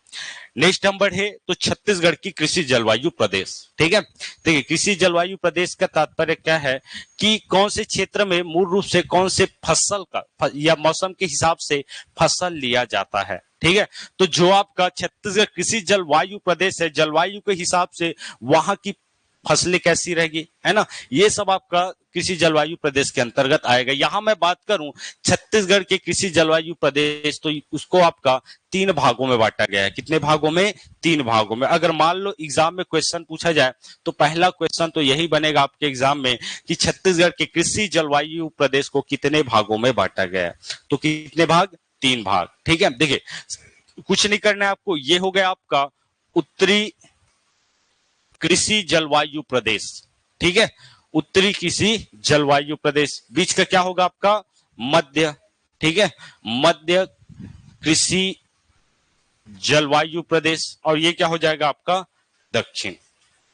नेक्स्ट नंबर है तो छत्तीसगढ़ की कृषि जलवायु प्रदेश। ठीक है, देखिए कृषि जलवायु प्रदेश का तात्पर्य क्या है कि कौन से क्षेत्र में मूल रूप से कौन से फसल का या मौसम के हिसाब से फसल लिया जाता है। ठीक है, तो जो आपका छत्तीसगढ़ कृषि जलवायु प्रदेश है, जलवायु के हिसाब से वहां की फसलें कैसी रहेगी, है ना, ये सब आपका कृषि जलवायु प्रदेश के अंतर्गत आएगा। यहां मैं बात करूं छत्तीसगढ़ के कृषि जलवायु प्रदेश, तो उसको आपका 3 भागों में बांटा गया है। कितने भागों में? 3 भागों में। अगर मान लो एग्जाम में क्वेश्चन पूछा जाए तो पहला क्वेश्चन तो यही बनेगा आपके एग्जाम में कि छत्तीसगढ़ के कृषि जलवायु प्रदेश को कितने भागों में बांटा गया है। तो कितने भाग? 3 भाग। ठीक है, देखिए कुछ नहीं करना है आपको, ये हो गया आपका उत्तरी कृषि जलवायु प्रदेश। ठीक है, उत्तरी कृषि जलवायु प्रदेश। बीच का क्या होगा? आपका मध्य। ठीक है, मध्य कृषि जलवायु प्रदेश, और ये क्या हो जाएगा? आपका दक्षिण।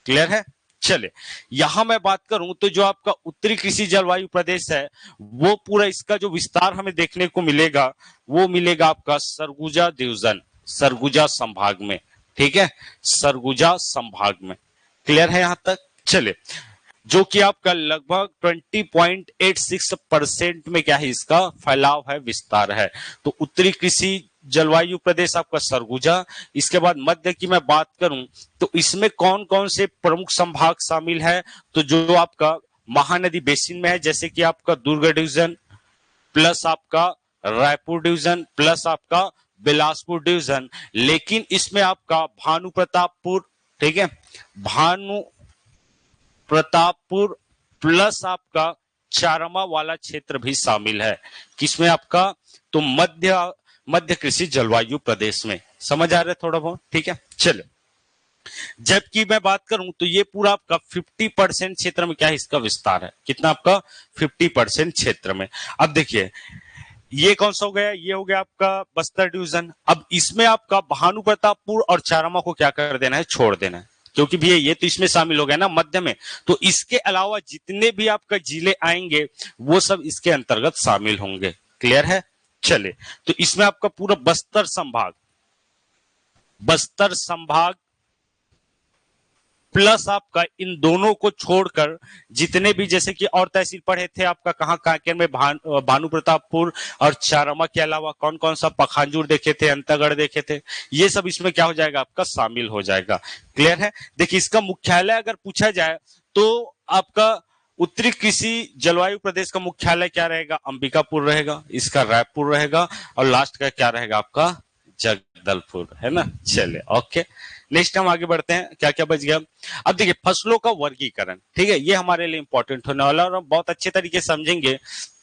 क्लियर है? चले यहां मैं बात करूं तो जो आपका उत्तरी कृषि जलवायु प्रदेश है वो पूरा इसका जो विस्तार हमें देखने को मिलेगा वो मिलेगा आपका सरगुजा डिवीजन, सरगुजा संभाग में। ठीक है, सरगुजा संभाग में। क्लियर है यहां तक? चले जो कि आपका लगभग 20.86% में क्या है? इसका फैलाव है, विस्तार है। तो उत्तरी कृषि जलवायु प्रदेश आपका सरगुजा। इसके बाद मध्य की मैं बात करूं तो इसमें कौन कौन से प्रमुख संभाग शामिल है? तो जो आपका महानदी बेसिन में है, जैसे कि आपका दुर्ग डिवीजन प्लस आपका रायपुर डिवीजन प्लस आपका बिलासपुर डिवीजन, लेकिन इसमें आपका भानु प्रतापपुर, ठीक है, भानु प्रतापपुर प्लस आपका चारमा वाला क्षेत्र भी शामिल है। किसमें आपका? तो मध्य कृषि जलवायु प्रदेश में। समझ आ रहा है थोड़ा बहुत? ठीक है, चलो। जबकि मैं बात करूं तो ये पूरा आपका 50% क्षेत्र में क्या है, इसका विस्तार है। कितना आपका? 50% क्षेत्र में। अब देखिए ये कौन सा हो गया? ये हो गया आपका बस्तर डिवीजन। अब इसमें आपका भानु प्रतापपुर और चारमा को क्या कर देना है? छोड़ देना है, क्योंकि भैया ये तो इसमें शामिल हो गया ना मध्य में। तो इसके अलावा जितने भी आपका जिले आएंगे वो सब इसके अंतर्गत शामिल होंगे। क्लियर है? चले, तो इसमें आपका पूरा बस्तर संभाग प्लस आपका इन दोनों को छोड़कर जितने भी, जैसे कि और तहसील पढ़े थे आपका कहां कांकेर में, भानु प्रतापपुर और चारमा के अलावा कौन कौन सा, पखांजूर देखे थे, अंतागढ़ देखे थे, ये सब इसमें क्या हो जाएगा? आपका शामिल हो जाएगा। क्लियर है? देखिए इसका मुख्यालय अगर पूछा जाए तो आपका उत्तरी कृषि जलवायु प्रदेश का मुख्यालय क्या रहेगा? अंबिकापुर रहेगा, इसका रायपुर रहेगा, और लास्ट का क्या रहेगा? आपका जगदलपुर, है ना। चले, ओके, नेक्स्ट हम आगे बढ़ते हैं। क्या क्या बच गया? अब देखिए फसलों का वर्गीकरण, ठीक है, ये हमारे लिए इंपॉर्टेंट होने वाला है और हम बहुत अच्छे तरीके से समझेंगे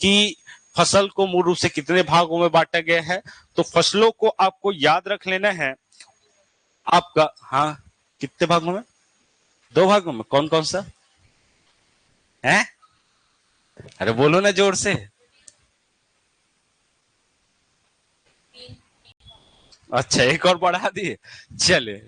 कि फसल को मूल रूप से कितने भागों में बांटा गया है। तो फसलों को आपको याद रख लेना है आपका, हाँ, कितने भागों में? 2 भागों में। कौन कौन सा है? अरे बोलो ना जोर से। अच्छा, एक और बढ़ा दिए। चले,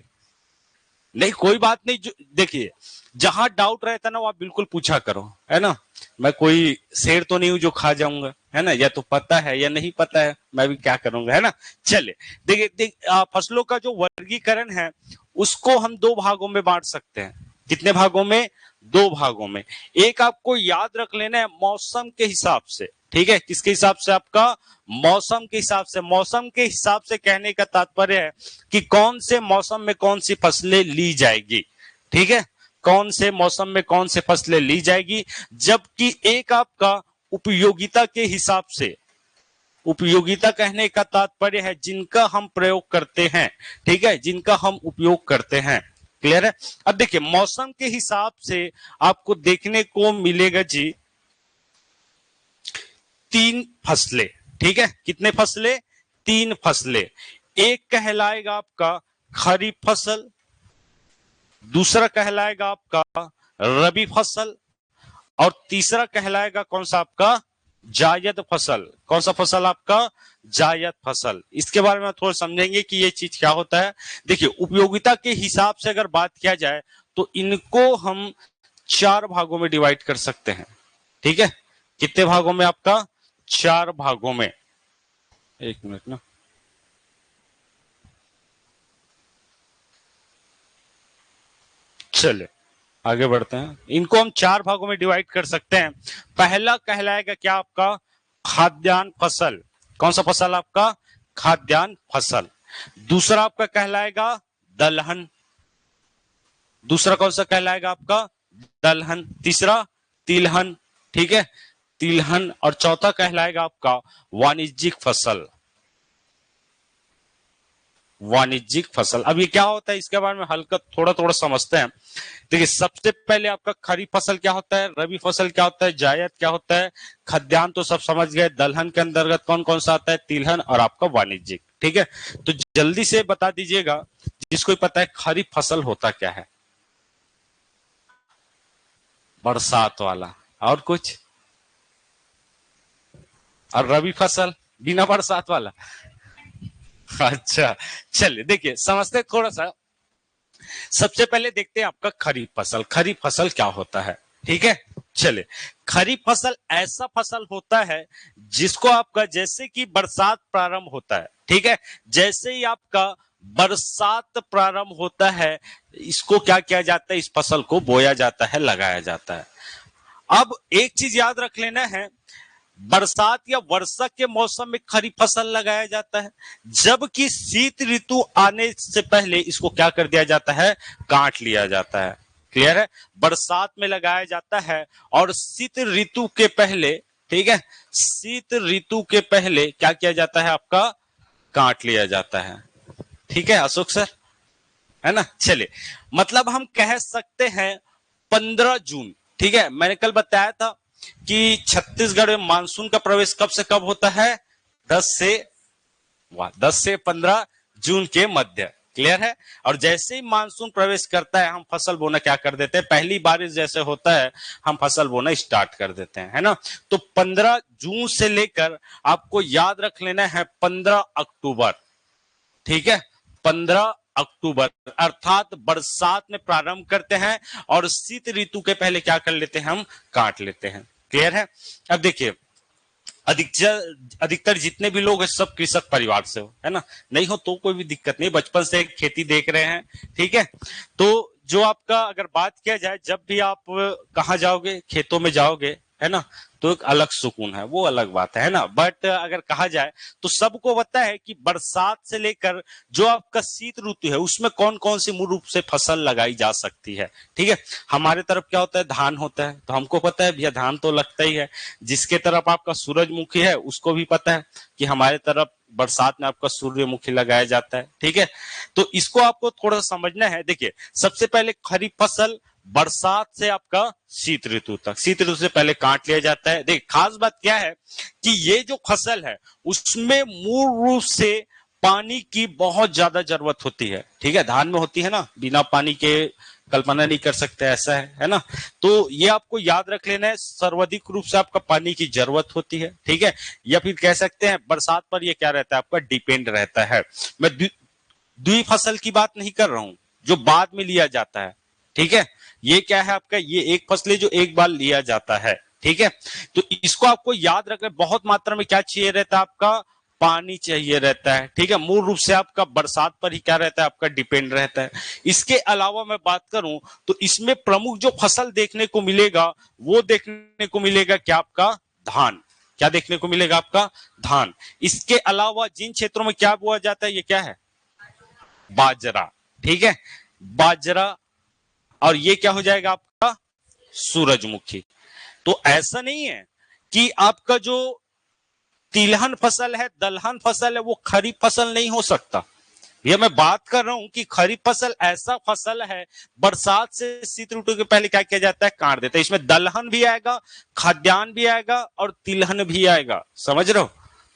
नहीं कोई बात नहीं। देखिए जहां डाउट रहता ना वो आप बिल्कुल पूछा करो, है ना। मैं कोई शेर तो नहीं हूं जो खा जाऊंगा, है ना। या तो पता है या नहीं पता है, मैं भी क्या करूंगा, है ना। चले, देखिए फसलों का जो वर्गीकरण है उसको हम 2 भागों में बांट सकते हैं। कितने भागों में? 2 भागों में। एक आपको याद रख लेना है मौसम के हिसाब से, ठीक है। किसके हिसाब से? आपका मौसम के हिसाब से। मौसम के हिसाब से कहने का तात्पर्य है कि कौन से मौसम में कौन सी फसलें ली जाएगी, ठीक है, कौन से मौसम में कौन से फसलें ली जाएगी। जबकि एक आपका उपयोगिता के हिसाब से, उपयोगिता कहने का तात्पर्य है जिनका हम प्रयोग करते हैं, ठीक है, जिनका हम उपयोग करते हैं। क्लियर है? अब देखिए मौसम के हिसाब से आपको देखने को मिलेगा जी 3 फसलें, ठीक है। कितने फसलें? 3 फसलें। एक कहलाएगा आपका खरीफ फसल, दूसरा कहलाएगा आपका रबी फसल, और तीसरा कहलाएगा कौन सा? आपका जायद फसल। कौन सा फसल? आपका जायद फसल। इसके बारे में थोड़ा समझेंगे कि ये चीज क्या होता है। देखिए उपयोगिता के हिसाब से अगर बात किया जाए तो इनको हम 4 भागों में डिवाइड कर सकते हैं, ठीक है। कितने भागों में? आपका 4 भागों में। एक मिनट ना, चले आगे बढ़ते हैं। इनको हम 4 भागों में डिवाइड कर सकते हैं। पहला कहलाएगा क्या? आपका खाद्यान्न फसल। कौन सा फसल? आपका खाद्यान्न फसल। दूसरा आपका कहलाएगा दलहन। दूसरा कौन सा कहलाएगा? आपका दलहन। तीसरा तिलहन, ठीक है, तिलहन। और चौथा कहलाएगा आपका वाणिज्यिक फसल। वाणिज्यिक फसल। अब ये क्या होता है इसके बारे में हल्का थोड़ा थोड़ा समझते हैं। देखिए सबसे पहले आपका खरीफ फसल क्या होता है, रबी फसल क्या होता है, जायद क्या होता है, खाद्यान्न तो सब समझ गए। दलहन के अंतर्गत कौन कौन सा आता है? तिलहन और आपका वाणिज्यिक, ठीक है। तो जल्दी से बता दीजिएगा जिसको पता है खरीफ फसल होता क्या है? बरसात वाला। और कुछ? और रबी फसल बिना बरसात वाला। अच्छा, चलिए देखिए समझते थोड़ा सा। सबसे पहले देखते हैं आपका खरीफ फसल। खरीफ फसल क्या होता है, ठीक है। चले, खरीफ फसल ऐसा फसल होता है जिसको आपका जैसे कि बरसात प्रारंभ होता है, ठीक है, जैसे ही आपका बरसात प्रारंभ होता है इसको क्या किया जाता है? इस फसल को बोया जाता है, लगाया जाता है। अब एक चीज याद रख लेना है, बरसात या वर्षा के मौसम में खरीफ फसल लगाया जाता है, जबकि शीत ऋतु आने से पहले इसको क्या कर दिया जाता है? काट लिया जाता है। क्लियर है? बरसात में लगाया जाता है और शीत ऋतु के पहले, ठीक है, शीत ऋतु के पहले क्या किया जाता है? आपका काट लिया जाता है। ठीक है अशोक सर, है ना। चलिए मतलब हम कह सकते हैं 15 जून, ठीक है। मैंने कल बताया था कि छत्तीसगढ़ में मानसून का प्रवेश कब से कब होता है, 10 से 15 जून के मध्य। क्लियर है। और जैसे ही मानसून प्रवेश करता है हम फसल बोना क्या कर देते हैं, पहली बारिश जैसे होता है हम फसल बोना स्टार्ट कर देते हैं, है ना। तो 15 जून से लेकर आपको याद रख लेना है 15 अक्टूबर, ठीक है। 15 अक्टूबर अर्थात बरसात में प्रारंभ करते हैं और शीत ऋतु के पहले क्या कर लेते हैं, हम काट लेते हैं। क्लियर है। अब देखिए, अधिकतर जितने भी लोग हैं सब कृषक परिवार से हो, है ना। नहीं हो तो कोई भी दिक्कत नहीं, बचपन से खेती देख रहे हैं, ठीक है। तो जो आपका अगर बात किया जाए, जब भी आप कहाँ जाओगे, खेतों में जाओगे, है ना, तो एक अलग सुकून है, वो अलग बात है ना। बट अगर कहा जाए तो सबको पता है कि बरसात से लेकर जो आपका शीत ऋतु है उसमें कौन कौन सी मूल रूप से फसल लगाई जा सकती है, ठीक है। हमारे तरफ क्या होता है, धान होता है, तो हमको पता है भैया धान तो लगता ही है। जिसके तरफ आपका सूरजमुखी है उसको भी पता है कि हमारे तरफ बरसात में आपका सूर्यमुखी लगाया जाता है, ठीक है। तो इसको आपको थोड़ा समझना है। देखिए, सबसे पहले खरीफ फसल बरसात से आपका शीत ऋतु तक, शीत ऋतु से पहले काट लिया जाता है। देखिए, खास बात क्या है कि ये जो फसल है उसमें मूल रूप से पानी की बहुत ज्यादा जरूरत होती है, ठीक है। धान में होती है ना, बिना पानी के कल्पना नहीं कर सकते, ऐसा है ना। तो ये आपको याद रख लेना है, सर्वाधिक रूप से आपका पानी की जरूरत होती है, ठीक है। या फिर कह सकते हैं बरसात पर ये क्या रहता है, आपका डिपेंड रहता है। मैं द्वि फसल की बात नहीं कर रहा हूं, जो बाद में लिया जाता है, ठीक है। ये क्या है आपका, ये एक फसल है जो एक बार लिया जाता है, ठीक है। तो इसको आपको याद रखना, बहुत मात्रा में क्या चाहिए रहता है, आपका पानी चाहिए रहता है, ठीक है। मूल रूप से आपका बरसात पर ही क्या रहता है, आपका डिपेंड रहता है। इसके अलावा मैं बात करूं तो इसमें प्रमुख जो फसल देखने को मिलेगा वो देखने को मिलेगा क्या, आपका धान। क्या देखने को मिलेगा, आपका धान। इसके अलावा जिन क्षेत्रों में क्या बोया जाता है, ये क्या है, बाजरा, ठीक है, बाजरा। और ये क्या हो जाएगा, आपका सूरजमुखी। तो ऐसा नहीं है कि आपका जो तिलहन फसल है, दलहन फसल है, वो खरीफ फसल नहीं हो सकता। ये मैं बात कर रहा हूं कि खरीफ फसल ऐसा फसल है बरसात से शीत ऋतु के पहले क्या किया जाता है, काट देता है। इसमें दलहन भी आएगा, खाद्यान्न भी आएगा और तिलहन भी आएगा, समझ रहे हो।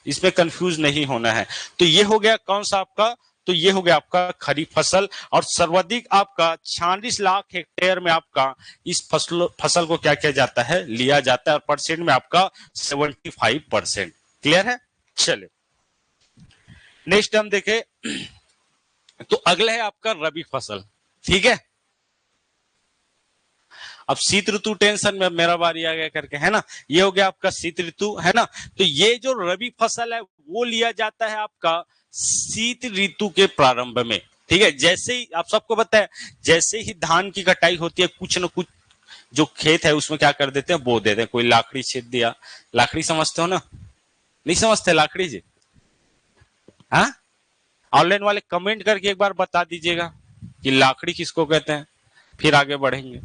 इसमें कंफ्यूज नहीं होना है। तो ये हो गया कौन सा आपका, तो ये हो गया आपका खरीफ फसल। और सर्वाधिक आपका 46 लाख हेक्टेयर में आपका इस फसल को क्या किया जाता है, लिया जाता है। और परसेंट में आपका 75%। क्लियर है। चलिए नेक्स्ट हम देखें, तो अगला है आपका रबी फसल, ठीक है। अब शीत ऋतु टेंशन में मेरा बारी आ गया करके, है ना। ये हो गया आपका शीत ऋतु, है ना। तो ये जो रबी फसल है वो लिया जाता है आपका शीत ऋतु के प्रारंभ में, ठीक है। जैसे ही आप सबको पता है, जैसे ही धान की कटाई होती है, कुछ न कुछ जो खेत है उसमें क्या कर देते हैं, बो देते हैं। कोई लाकड़ी छेद दिया, लाकड़ी समझते हो ना, नहीं समझते लाकड़ी जी, हाँ। ऑनलाइन वाले कमेंट करके एक बार बता दीजिएगा कि लाकड़ी किसको कहते हैं, फिर आगे बढ़ेंगे।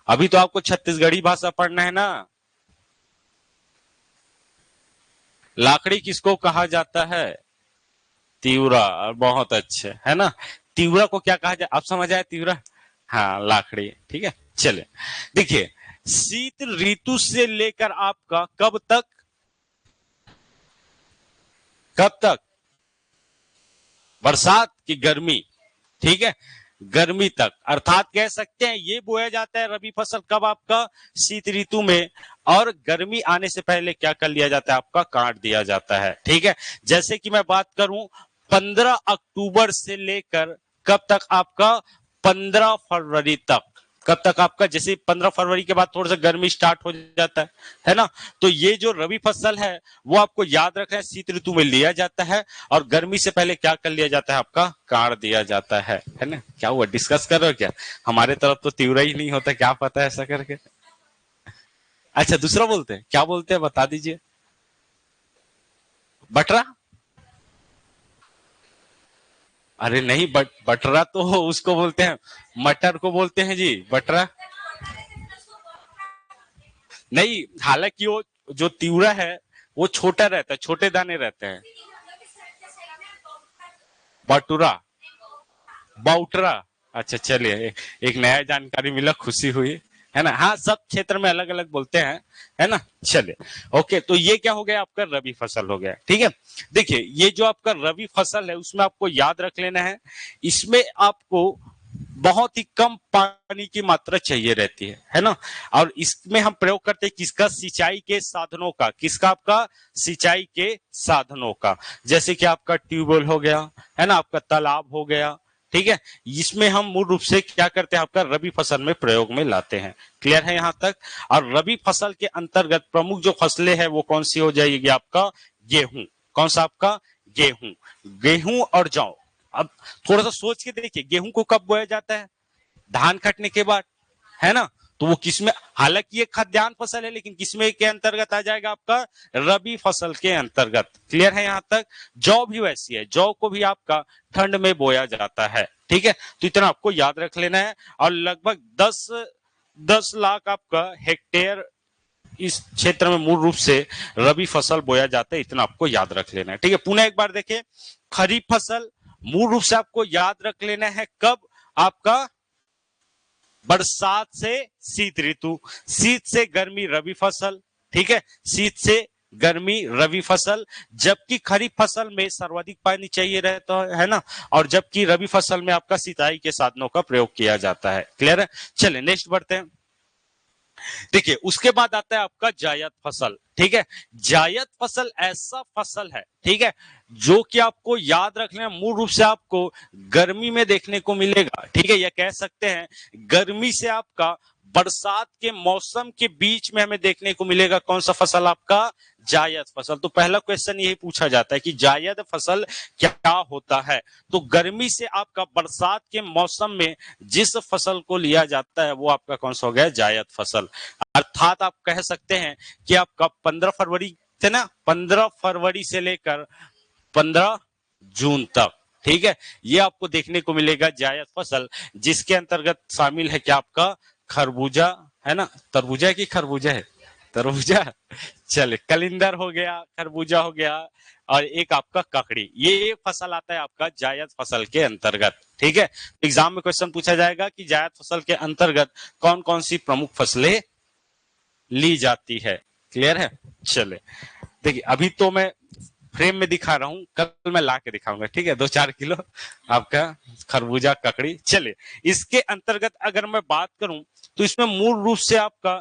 अभी तो आपको छत्तीसगढ़ी भाषा पढ़ना है ना। लाकड़ी किसको कहा जाता है, तिवरा। बहुत अच्छे, है ना। तिवरा को क्या कहा जाए, आप समझ आए, तिवरा, हाँ लाकड़ी, ठीक है। चले देखिए, शीत ऋतु से लेकर आपका कब तक, कब तक, बरसात की गर्मी, ठीक है, गर्मी तक। अर्थात कह सकते हैं ये बोया जाता है रबी फसल कब, आपका शीत ऋतु में। और गर्मी आने से पहले क्या कर लिया जाता है, आपका काट दिया जाता है, ठीक है। जैसे कि मैं बात करूं 15 अक्टूबर से लेकर कब तक, आपका 15 फरवरी तक। कब तक आपका, जैसे 15 फरवरी के बाद थोड़ा सा गर्मी स्टार्ट हो जाता है ना। तो ये जो रबी फसल है वो आपको याद रखना है, शीत ऋतु में लिया जाता है और गर्मी से पहले क्या कर लिया जाता है, आपका काट दिया जाता है ना। क्या हुआ, डिस्कस कर रहे हो क्या। हमारे तरफ तो तिवरा ही नहीं होता, क्या पता है ऐसा करके। अच्छा दूसरा बोलते हैं, क्या बोलते हैं बता दीजिए, बटरा। अरे नहीं, बटरा तो उसको बोलते हैं, मटर को बोलते हैं जी, बटरा नहीं। हालांकि वो जो तिवरा है वो छोटा रहता है, छोटे दाने रहते हैं। बटुरा, बाउटरा, अच्छा चलिए, एक नया जानकारी मिला, खुशी हुई, है ना। हाँ, सब क्षेत्र में अलग अलग बोलते हैं, है ना। चलिए, ओके, तो ये क्या हो गया, आपका रबी फसल हो गया, ठीक है। देखिए, ये जो आपका रबी फसल है उसमें आपको याद रख लेना है, इसमें आपको बहुत ही कम पानी की मात्रा चाहिए रहती है ना। और इसमें हम प्रयोग करते हैं किसका, सिंचाई के साधनों का, किसका, आपका सिंचाई के साधनों का, जैसे कि आपका ट्यूबवेल हो गया, है ना, आपका तालाब हो गया, ठीक है। इसमें हम मूल रूप से क्या करते हैं, आपका रबी फसल में प्रयोग में लाते हैं। क्लियर है यहां तक। और रबी फसल के अंतर्गत प्रमुख जो फसलें हैं वो कौन सी हो जाएगी, आपका गेहूं। कौन सा, आपका गेहूं। गेहूं और जौ। अब थोड़ा सा सोच के देखिए, गेहूं को कब बोया जाता है, धान कटने के बाद, है ना। तो वो किसमें, हालांकि ये खाद्यान्न फसल है, लेकिन किसमें के अंतर्गत आ जाएगा, आपका रबी फसल के अंतर्गत। क्लियर है यहां तक। जौ भी वैसी है, जौ को भी आपका ठंड में बोया जाता है, ठीक है। तो इतना आपको याद रख लेना है। और लगभग 10 लाख आपका हेक्टेयर इस क्षेत्र में मूल रूप से रबी फसल बोया जाता है, इतना आपको याद रख लेना है, ठीक है। पुनः एक बार देखिए, खरीफ फसल मूल रूप से आपको याद रख लेना है कब, आपका बरसात से शीत ऋतु, शीत से गर्मी रबी फसल, ठीक है, शीत से गर्मी रबी फसल। जबकि खरीफ फसल में सर्वाधिक पानी चाहिए रहता है ना, और जबकि रबी फसल में आपका सिंचाई के साधनों का प्रयोग किया जाता है। क्लियर है। चलिए नेक्स्ट बढ़ते हैं। देखिए, उसके बाद आता है आपका जायद फसल, ठीक है। जायद फसल ऐसा फसल है, ठीक है, जो कि आपको याद रखना है, मूल रूप से आपको गर्मी में देखने को मिलेगा, ठीक है। या कह सकते हैं गर्मी से आपका बरसात के मौसम के बीच में हमें देखने को मिलेगा कौन सा फसल, आपका जायद फसल। तो पहला क्वेश्चन यही पूछा जाता है कि जायद फसल क्या होता है। तो गर्मी से आपका बरसात के मौसम में जिस फसल को लिया जाता है वो आपका कौन सा हो गया, जायद फसल। अर्थात आप कह सकते हैं कि आपका 15 फरवरी थे ना, 15 फरवरी से लेकर 15 जून तक, ठीक है, ये आपको देखने को मिलेगा जायद फसल, जिसके अंतर्गत शामिल है क्या, आपका खरबूजा, है ना, तरबूजा है कि खरबूजा है, तरबूजा, चले, कलिंदर हो गया, खरबूजा हो गया, और एक आपका ककड़ी, ये फसल आता है आपका जायद फसल के अंतर्गत, ठीक है। एग्जाम में क्वेश्चन पूछा जाएगा कि जायद फसल के अंतर्गत कौन कौन सी प्रमुख फसलें ली जाती है। क्लियर है। चले, देखिए, अभी तो मैं फ्रेम में दिखा रहा हूं, कल मैं ला के दिखाऊंगा, ठीक है, 2-4 किलो आपका खरबूजा ककड़ी। चले, इसके अंतर्गत अगर मैं बात करूं तो इसमें मूल रूप से आपका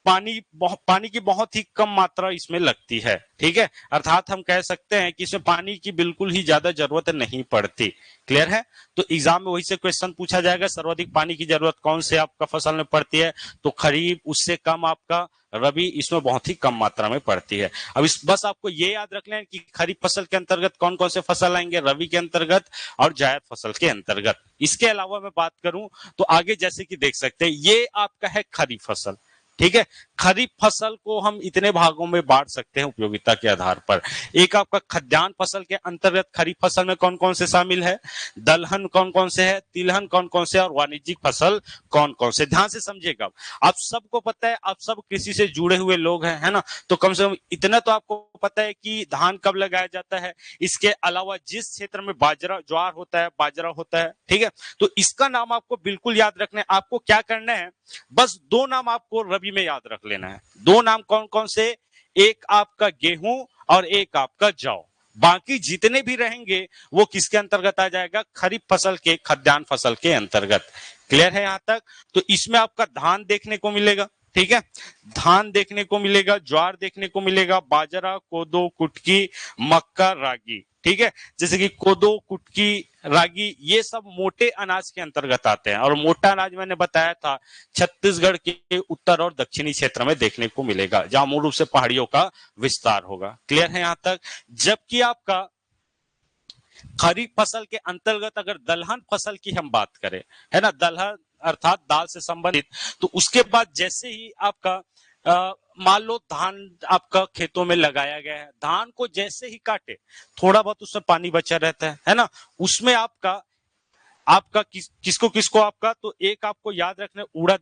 पानी की बहुत ही कम मात्रा इसमें लगती है, ठीक है। अर्थात हम कह सकते हैं कि इसमें पानी की बिल्कुल ही ज्यादा जरूरत नहीं पड़ती। क्लियर है। तो एग्जाम में वही से क्वेश्चन पूछा जाएगा, सर्वाधिक पानी की जरूरत कौन से आपका फसल में पड़ती है, तो खरीफ, उससे कम आपका रबी, इसमें बहुत ही कम मात्रा में पड़ती है। अब इस बस आपको ये याद रख लें कि खरीफ फसल के अंतर्गत कौन कौन से फसल आएंगे, रबी के अंतर्गत और जायद फसल के अंतर्गत। इसके अलावा मैं बात करूं तो आगे जैसे कि देख सकते हैं, ये आपका है खरीफ फसल, ठीक है। खरीफ फसल को हम इतने भागों में बांट सकते हैं उपयोगिता के आधार पर। एक आपका खाद्यान्न फसल के अंतर्गत खरीफ फसल में कौन कौन से शामिल है, दलहन कौन कौन से है, तिलहन कौन कौन से, और वाणिज्यिक फसल कौन कौन से। ध्यान से समझिएगा, आप सबको पता है, आप सब कृषि से जुड़े हुए लोग हैं, है ना। तो कम से कम इतना तो आपको पता है कि धान कब लगाया जाता है। इसके अलावा जिस क्षेत्र में बाजरा, ज्वार होता है, बाजरा होता है, ठीक है, तो इसका नाम आपको बिल्कुल याद रखना है। आपको क्या करना है, बस 2 नाम आपको रबी में याद रख लेना है। 2 नाम कौन कौन से, एक आपका गेहूं और एक आपका जौ। बाकी जितने भी रहेंगे वो किसके अंतर्गत आ जाएगा, खरीफ फसल के, खाद्यान्न फसल के अंतर्गत। क्लियर है यहां तक। तो इसमें आपका धान देखने को मिलेगा, ठीक है, धान देखने को मिलेगा, ज्वार देखने को मिलेगा, बाजरा, कोदो, कुटकी, मक्का, रागी, ठीक है। जैसे कि कोदो, कुटकी, रागी, ये सब मोटे अनाज के अंतर्गत आते हैं। और मोटा अनाज मैंने बताया था छत्तीसगढ़ के उत्तर और दक्षिणी क्षेत्र में देखने को मिलेगा, जहां मूल रूप से पहाड़ियों का विस्तार होगा। क्लियर है यहां तक। जबकि आपका खरीफ फसल के अंतर्गत अगर दलहन फसल की हम बात करें, है ना, दलहन अर्थात दाल से संबंधित, तो उसके बाद जैसे ही आपका मान लो धान आपका खेतों में लगाया गया है, धान को जैसे ही काटे, थोड़ा बहुत उसमें पानी बचा रहता है ना, उसमें आपका आपका किसको किसको आपका, तो एक आपको याद रखना उड़द,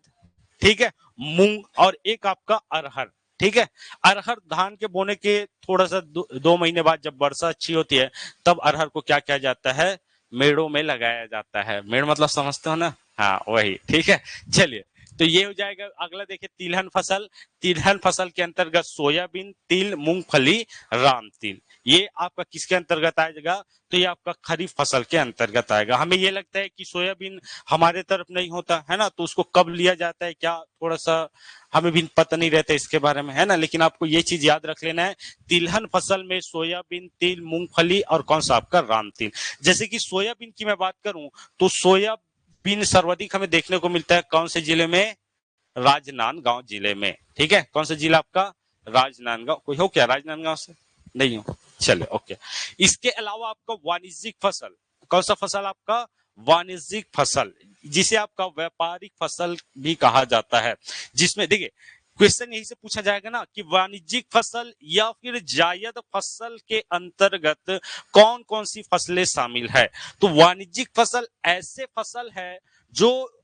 ठीक है, मूंग, और एक आपका अरहर, ठीक है। अरहर धान के बोने के थोड़ा सा 2 महीने बाद जब वर्षा अच्छी होती है तब अरहर को क्या किया जाता है, मेड़ों में लगाया जाता है। मेड़ मतलब समझते हो ना, हाँ वही, ठीक है। चलिए, तो ये हो जाएगा। अगला देखिए तिलहन फसल। तिलहन फसल के अंतर्गत सोयाबीन, तिल, मूंगफली, राम तिल, ये आपका किसके अंतर्गत आएगा? तो ये आपका खरीफ फसल के अंतर्गत आएगा। हमें ये लगता है कि सोयाबीन हमारे तरफ नहीं होता है ना, तो उसको कब लिया जाता है क्या, थोड़ा सा हमें भी पता नहीं रहता इसके बारे में, है ना। लेकिन आपको ये चीज याद रख लेना है, तिलहन फसल में सोयाबीन, तिल, मूंगफली और कौन सा आपका राम तिल। जैसे कि सोयाबीन की मैं बात करूं तो सोयाबीन सर्वाधिक हमें देखने को मिलता है कौन से जिले में? राजनांदगांव जिले में, ठीक है। कौन सा जिला आपका? राजनांदगांव। कोई हो क्या राजनांदगांव से? नहीं हो, चलिए ओके। इसके अलावा आपका वाणिज्यिक फसल, कौन सा फसल आपका? वाणिज्यिक फसल, जिसे आपका व्यापारिक फसल भी कहा जाता है, जिसमें देखिए क्वेश्चन यही से पूछा जाएगा ना कि वाणिज्यिक फसल या फिर जायद फसल के अंतर्गत कौन कौन सी फसलें शामिल है। तो वाणिज्यिक फसल ऐसे फसल है जो,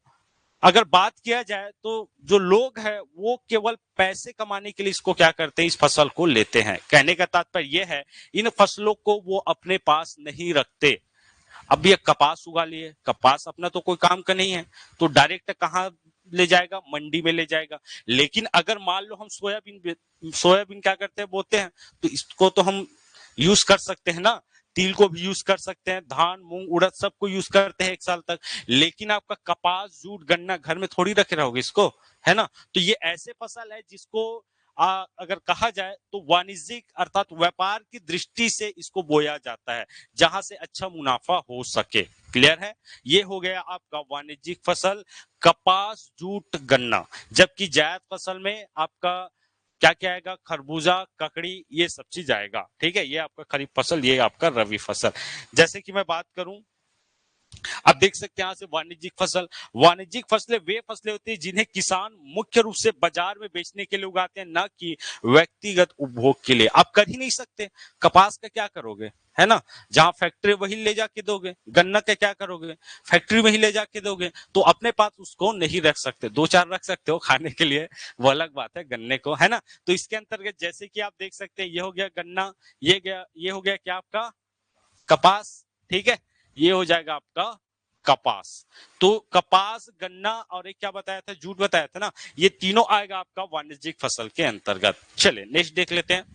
अगर बात किया जाए तो जो लोग हैं वो केवल पैसे कमाने के लिए इसको क्या करते हैं, इस फसल को लेते हैं। कहने का तात्पर्य यह है, इन फसलों को वो अपने पास नहीं रखते। अब ये कपास उगा लिए, कपास अपना तो कोई काम का नहीं है, तो डायरेक्ट कहाँ ले जाएगा? मंडी में ले जाएगा। लेकिन अगर मान लो हम सोयाबीन क्या करते हैं, बोते हैं, तो इसको तो हम यूज कर सकते हैं ना, तिल को भी यूज कर सकते हैं, धान, मूंग, उड़द सबको यूज करते हैं 1 साल तक। लेकिन आपका कपास, जूट, गन्ना घर में थोड़ी रखे रहोगे इसको, है ना। तो ये ऐसे फसल है जिसको अगर कहा जाए तो वाणिज्यिक अर्थात व्यापार की दृष्टि से इसको बोया जाता है, जहां से अच्छा मुनाफा हो सके। क्लियर है? ये हो गया आपका वाणिज्यिक फसल, कपास, जूट, गन्ना। जबकि जायद फसल में आपका क्या क्या आएगा? खरबूजा, ककड़ी, ये सब चीज आएगा, ठीक है। ये आपका खरीफ फसल, ये आपका रबी फसल। जैसे कि मैं बात करूं, अब देख सकते हैं यहां से वाणिज्यिक फसल। वाणिज्यिक फसलें वे फसलें होती है जिन्हें किसान मुख्य रूप से बाजार में बेचने के लिए उगाते हैं, ना कि व्यक्तिगत उपभोग के लिए। आप कर ही नहीं सकते। कपास का क्या करोगे, है ना, जहां फैक्ट्री वही ले जाके दोगे। गन्ना का क्या करोगे? फैक्ट्री में ही ले जाके दोगे। तो अपने पास उसको नहीं रख सकते, 2-4 रख सकते हो खाने के लिए, वो अलग बात है, गन्ने को, है ना। तो इसके अंतर्गत जैसे कि आप देख सकते हैं, ये हो गया गन्ना, ये हो गया क्या आपका? कपास, ठीक है। ये हो जाएगा आपका कपास। तो कपास, गन्ना और एक क्या बताया था, जूट बताया था ना, ये तीनों आएगा आपका वाणिज्यिक फसल के अंतर्गत। चलिए नेक्स्ट देख लेते हैं।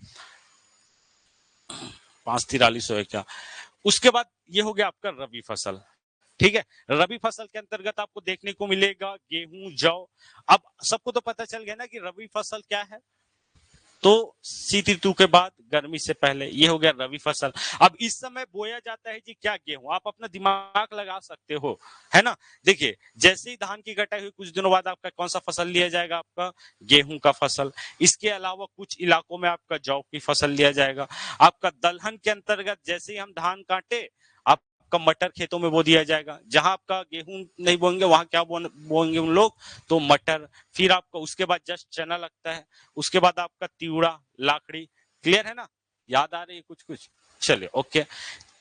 543 हो क्या? उसके बाद ये हो गया आपका रबी फसल, ठीक है। रबी फसल के अंतर्गत आपको देखने को मिलेगा गेहूं, जौ। अब सबको तो पता चल गया ना कि रबी फसल क्या है, तो शीत ऋतु के बाद, गर्मी से पहले, ये हो गया रबी फसल। अब इस समय बोया जाता है जी क्या? गेहूं। आप अपना दिमाग लगा सकते हो, है ना। देखिए जैसे ही धान की कटाई हुई कुछ दिनों बाद आपका कौन सा फसल लिया जाएगा? आपका गेहूं का फसल। इसके अलावा कुछ इलाकों में आपका जौ की फसल लिया जाएगा। आपका दलहन के अंतर्गत जैसे ही हम धान काटे, आपका मटर खेतों में बो दिया जाएगा। जहां आपका गेहूं नहीं बोएंगे वहां क्या बोएंगे उन लोग? तो मटर। फिर आपका उसके बाद जस्ट चना लगता है। उसके बाद आपका तिवड़ा, लाखड़ी। क्लियर है ना? याद आ रही है कुछ कुछ? चलिए ओके।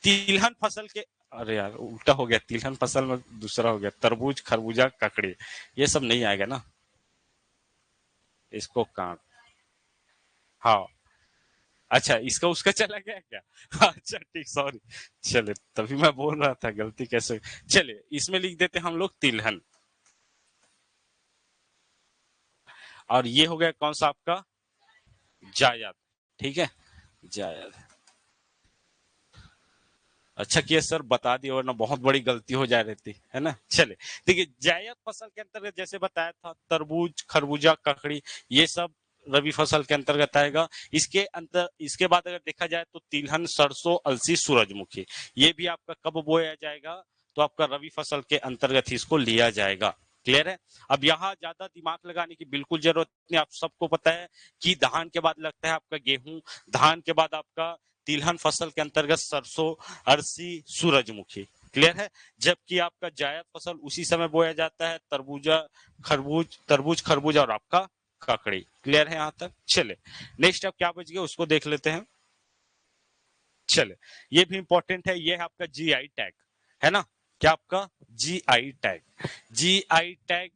तिलहन फसल के, अरे यार उल्टा हो गया, तिलहन फसल में दूसरा हो गया, तरबूज, खरबूजा, ककड़ी, ये सब नहीं आएगा ना, इसको काट। हाँ, अच्छा इसका उसका चला गया क्या? अच्छा ठीक, सॉरी। चलिए तभी मैं बोल रहा था गलती कैसे। चलिए इसमें लिख देते हम लोग तिलहन। और ये हो गया कौन सा आपका? जायद, ठीक है, जायद। अच्छा किया सर बता दिया, वरना बहुत बड़ी गलती हो जा रही थी, है ना। चले देखिए जायद फसल के अंतर्गत जैसे बताया था, तरबूज, खरबूजा, ककड़ी, ये सब रबी फसल के अंतर्गत आएगा। इसके बाद अगर देखा जाए तो तिलहन, सरसों, अलसी, सूरजमुखी, ये भी आपका कब बोया जाएगा? तो आपका रबी फसल के अंतर्गत ही इसको लिया जाएगा। क्लियर है? अब यहाँ ज्यादा दिमाग लगाने की बिल्कुल जरूरत नहीं, आप सबको पता है कि धान के बाद लगता है आपका गेहूं, धान के बाद आपका तिलहन फसल के अंतर्गत सरसों, अरसी, सूरजमुखी। क्लियर है? जबकि आपका जायद फसल उसी समय बोया जाता है, तरबूज, खरबूज और आपका ककड़ी। क्लियर है यहाँ तक? चले नेक्स्ट अब क्या बच गया उसको देख लेते हैं। चले ये भी इंपॉर्टेंट है, ये है आपका जीआई टैग, है ना। क्या आपका? GI tag. जीआई टैग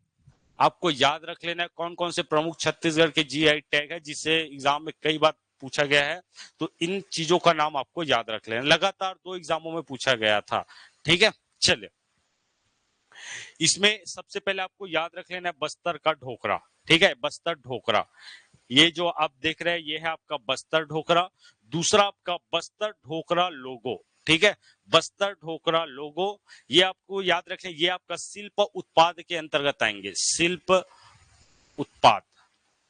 आपको याद रख लेना है कौन कौन से प्रमुख छत्तीसगढ़ के जीआई टैग है, जिसे एग्जाम में कई बार पूछा गया है, तो इन चीजों का नाम आपको याद रख लेना। लगातार 2 एग्जामों में पूछा गया था। ठीक है, चलिए इसमें सबसे पहले आपको याद रख लेना है बस्तर का ढोकरा। ठीक है, बस्तर ढोकरा, ये जो आप देख रहे हैं ये है आपका बस्तर ढोकरा। दूसरा आपका बस्तर ढोकरा लोगो। ठीक है, बस्तर ढोकरा लोगो, ये आपको याद रखना, ये आपका शिल्प उत्पाद के अंतर्गत आएंगे, शिल्प उत्पाद।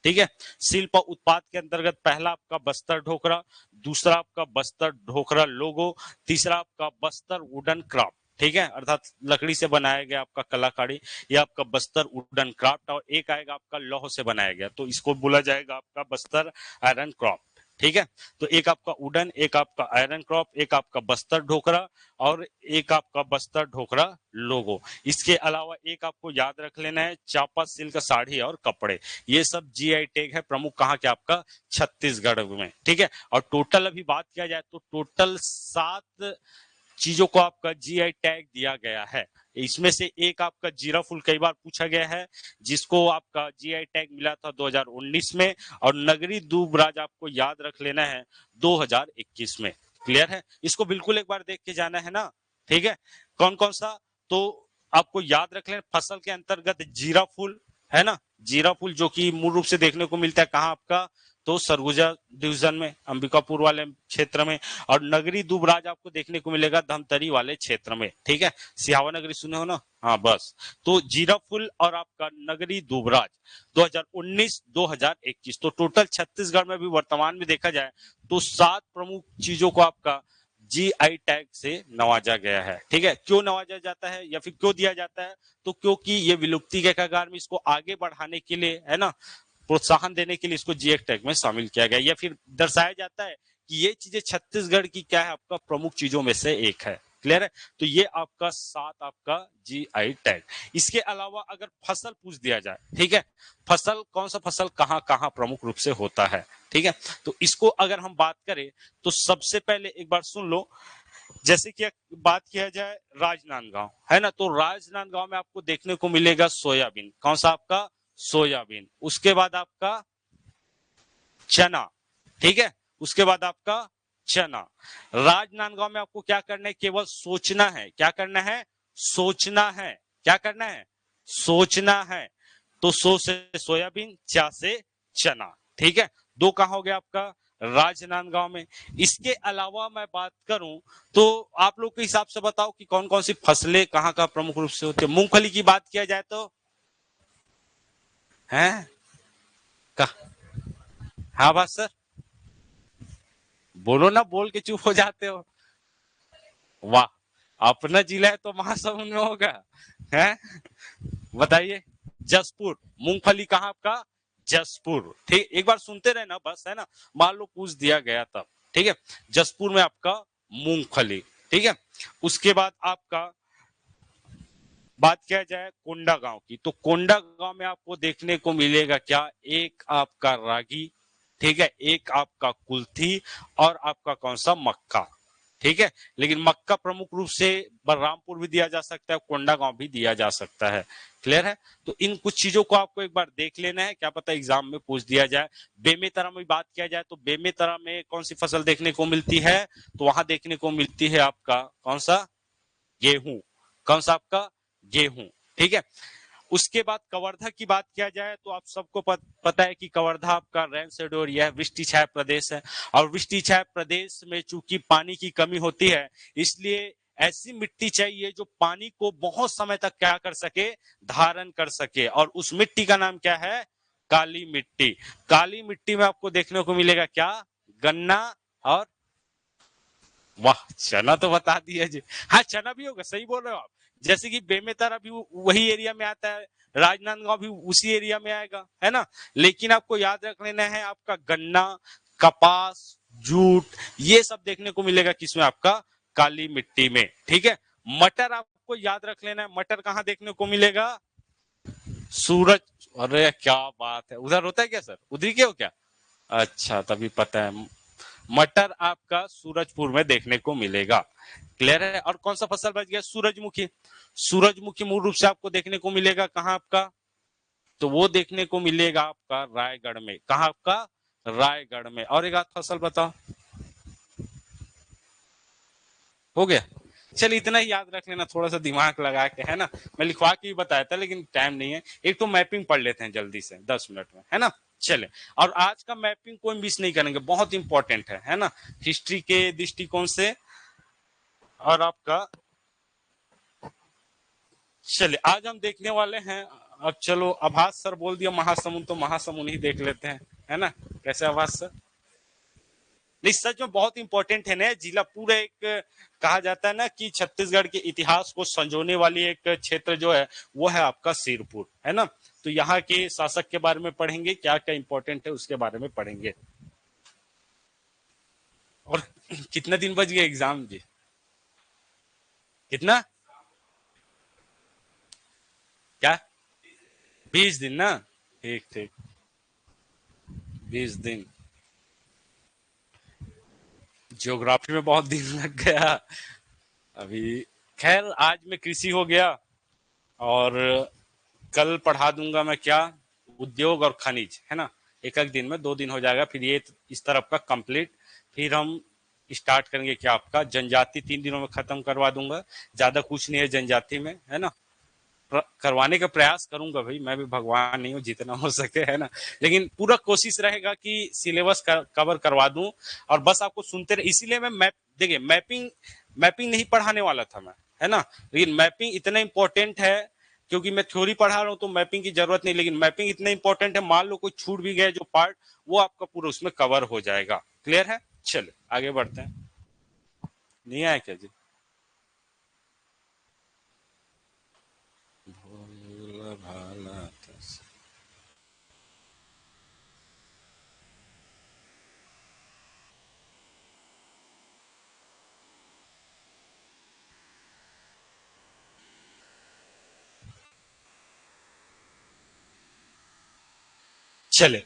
ठीक है, शिल्प उत्पाद के अंतर्गत पहला आपका बस्तर ढोकरा, दूसरा आपका बस्तर ढोकरा लोगो, तीसरा आपका बस्तर वुडन क्राफ्ट। ठीक है, अर्थात लकड़ी से बनाया गया आपका कलाकारी, ये आपका बस्तर वुडन क्राफ्ट, और एक आएगा आपका लौह से बनाया गया, तो इसको बोला जाएगा आपका बस्तर आयरन क्राफ्ट। ठीक है, तो एक आपका वुडन, एक आपका आयरन क्राफ्ट, एक आपका बस्तर ढोकरा, और एक आपका बस्तर ढोकरा लोगो। इसके अलावा एक आपको याद रख लेना है चापा सिल्क साड़ी और कपड़े, ये सब जीआई टैग है प्रमुख कहाँ के आपका छत्तीसगढ़ में। ठीक है, और टोटल अभी बात किया जाए तो टोटल 7 चीजों को आपका जीआई टैग दिया गया है। इसमें से एक आपका जीरा फूल कई बार पूछा गया है, जिसको आपका जीआई टैग मिला था 2019 में, और नगरी दूबराज आपको याद रख लेना है 2021 में। क्लियर है, इसको बिल्कुल एक बार देख के जाना है ना। ठीक है, कौन कौन सा, तो आपको याद रख लेना फसल के अंतर्गत जीरा फूल है ना, जीरा फूल जो कि मूल रूप से देखने को मिलता है कहाँ आपका, तो सरगुजा डिवीजन में, अंबिकापुर वाले क्षेत्र में, और नगरी दुबराज आपको देखने को मिलेगा धमतरी वाले क्षेत्र में। ठीक है, सिहावा नगरी सुने हो ना, हाँ बस, तो जीरा फूल और आपका नगरी दुबराज 2019-2021, तो टोटल छत्तीसगढ़ में भी वर्तमान में देखा जाए तो 7 प्रमुख चीजों को आपका जीआई टैग से नवाजा गया है। ठीक है, क्यों नवाजा जाता है या फिर क्यों दिया जाता है, तो क्योंकि ये विलुप्ति के कगार में, इसको आगे बढ़ाने के लिए है ना, प्रोत्साहन देने के लिए इसको जीआई टैग में शामिल किया गया, या फिर दर्शाया जाता है कि ये चीजें छत्तीसगढ़ की क्या है आपका प्रमुख चीजों में से एक है। क्लियर है, तो ये आपका 7 आपका जीआई टैग। इसके अलावा अगर फसल पूछ दिया जाए, ठीक है, फसल कौन सा फसल कहाँ कहाँ प्रमुख रूप से होता है, ठीक है, तो इसको अगर हम बात करें तो सबसे पहले एक बार सुन लो, जैसे कि बात किया जाए राजनांदगांव है ना, तो राजनांदगांव में आपको देखने को मिलेगा सोयाबीन। कौन सा आपका, सोयाबीन। उसके बाद आपका चना। ठीक है, उसके बाद आपका चना। राजनांदगांव में आपको क्या करना है, केवल सोचना है। क्या करना है, सोचना है। क्या करना है, सोचना है। तो सो से सोयाबीन, चा से चना। ठीक है, 2 कहां हो गया आपका, राजनांदगांव में। इसके अलावा मैं बात करूं तो आप लोग के हिसाब से बताओ कि कौन कौन सी फसलें कहां का प्रमुख रूप से होती है। मूंगफली की बात किया जाए तो है का, हाँ बात सर, बोलो ना, बोल के चुप हो जाते हो। वाह, अपना जिला है तो महासमुंद में होगा, है, बताइए। जसपुर, मूंगफली कहाँ आपका, जसपुर। ठीक, एक बार सुनते रहे ना बस, है ना, मान लो पूछ दिया गया तब। ठीक है, जसपुर में आपका मूंगफली। ठीक है, उसके बाद आपका बात किया जाए कोंडागांव की, तो कोंडागांव में आपको देखने को मिलेगा क्या, एक आपका रागी, ठीक है, एक आपका कुल्थी, और आपका कौन सा, मक्का। ठीक है, लेकिन मक्का प्रमुख रूप से बलरामपुर भी दिया जा सकता है, कोंडागांव भी दिया जा सकता है। क्लियर है, तो इन कुछ चीजों को आपको एक बार देख लेना है, क्या पता एग्जाम में पूछ दिया जाए। बेमेतरा में बात किया जाए तो बेमेतरा में कौन सी फसल देखने को मिलती है, तो वहां देखने को मिलती है आपका कौन सा, गेहूं। कौन सा आपका, गेहूं। ठीक है, उसके बाद कवर्धा की बात किया जाए तो आप सबको पता है कि कवर्धा आपका रैन शेडो एरिया है, वृष्टि छाया प्रदेश है, और वृष्टि छाया प्रदेश में चूंकि पानी की कमी होती है, इसलिए ऐसी मिट्टी चाहिए जो पानी को बहुत समय तक क्या कर सके, धारण कर सके, और उस मिट्टी का नाम क्या है, काली मिट्टी। काली मिट्टी में आपको देखने को मिलेगा क्या, गन्ना और, वाह, चना तो बता दिया जी, हाँ चना भी होगा, सही बोल रहे हो आप। जैसे कि बेमेतरा भी वही एरिया में आता है, राजनांदगांव भी उसी एरिया में आएगा, है ना, लेकिन आपको याद रख लेना है आपका गन्ना, कपास, जूट, ये सब देखने को मिलेगा किसमें, आपका काली मिट्टी में। ठीक है, मटर आपको याद रख लेना है, मटर कहाँ देखने को मिलेगा, सूरज, अरे क्या बात है, उधर होता है क्या सर, उधर के हो क्या, अच्छा तभी पता है। मटर आपका सूरजपुर में देखने को मिलेगा। क्लियर है, और कौन सा फसल बच गया, सूरजमुखी। सूरजमुखी मूल रूप से आपको देखने को मिलेगा कहाँ आपका, तो वो देखने को मिलेगा आपका रायगढ़ में। कहाँ आपका, रायगढ़ में। और एक आध फसल बताओ। हो गया। चलिए इतना ही याद रख लेना, थोड़ा सा दिमाग लगा के, है ना। मैं लिखवा के भी बताया था लेकिन टाइम नहीं है। एक तो मैपिंग पढ़ लेते हैं जल्दी से 10 मिनट में, है ना। चले, और आज का मैपिंग कोई मिस नहीं करेंगे, बहुत इंपॉर्टेंट है ना, हिस्ट्री के दृष्टिकोण से। और आपका चलिए आज हम देखने वाले हैं। अब चलो, आभास सर बोल दिया महासमुंद, तो महासमुंद ही देख लेते हैं, है ना। कैसे आभास सर? नहीं, सच में बहुत इंपॉर्टेंट है ना जिला। पूरा एक कहा जाता है ना कि छत्तीसगढ़ के इतिहास को संजोने वाली एक क्षेत्र जो है वो है आपका सिरपुर, है ना। तो यहाँ के शासक के बारे में पढ़ेंगे, क्या क्या इंपॉर्टेंट है उसके बारे में पढ़ेंगे। और कितना दिन बच गया एग्जाम जी? कितना? क्या? 20 दिन ना? ठीक ठीक, 20 दिन। ज्योग्राफी में बहुत दिन लग गया अभी। खैर आज में कृषि हो गया, और कल पढ़ा दूंगा मैं क्या, उद्योग और खनिज, है ना। एक एक दिन में 2 दिन हो जाएगा, फिर ये इस तरफ का कंप्लीट। फिर हम स्टार्ट करेंगे क्या, आपका जनजाति 3 दिनों में खत्म करवा दूंगा। ज्यादा कुछ नहीं है जनजाति में, है ना। करवाने का प्रयास करूंगा भाई, मैं भी भगवान नहीं हूँ, जितना हो सके, है ना। लेकिन पूरा कोशिश रहेगा कि सिलेबस कवर करवा दूं, और बस आपको सुनते रहे। इसीलिए मैं मैप, देखिए मैपिंग मैपिंग नहीं पढ़ाने वाला था मैं, है ना। लेकिन मैपिंग इतना इंपॉर्टेंट है, क्योंकि मैं थ्योरी पढ़ा रहा हूँ तो मैपिंग की जरूरत नहीं, लेकिन मैपिंग इतना इंपॉर्टेंट है, मान लो कोई छूट भी गया जो पार्ट, वो आपका पूरा उसमें कवर हो जाएगा। क्लियर है? चलो आगे बढ़ते हैं। नहीं आया क्या जी? भोला भाला चले,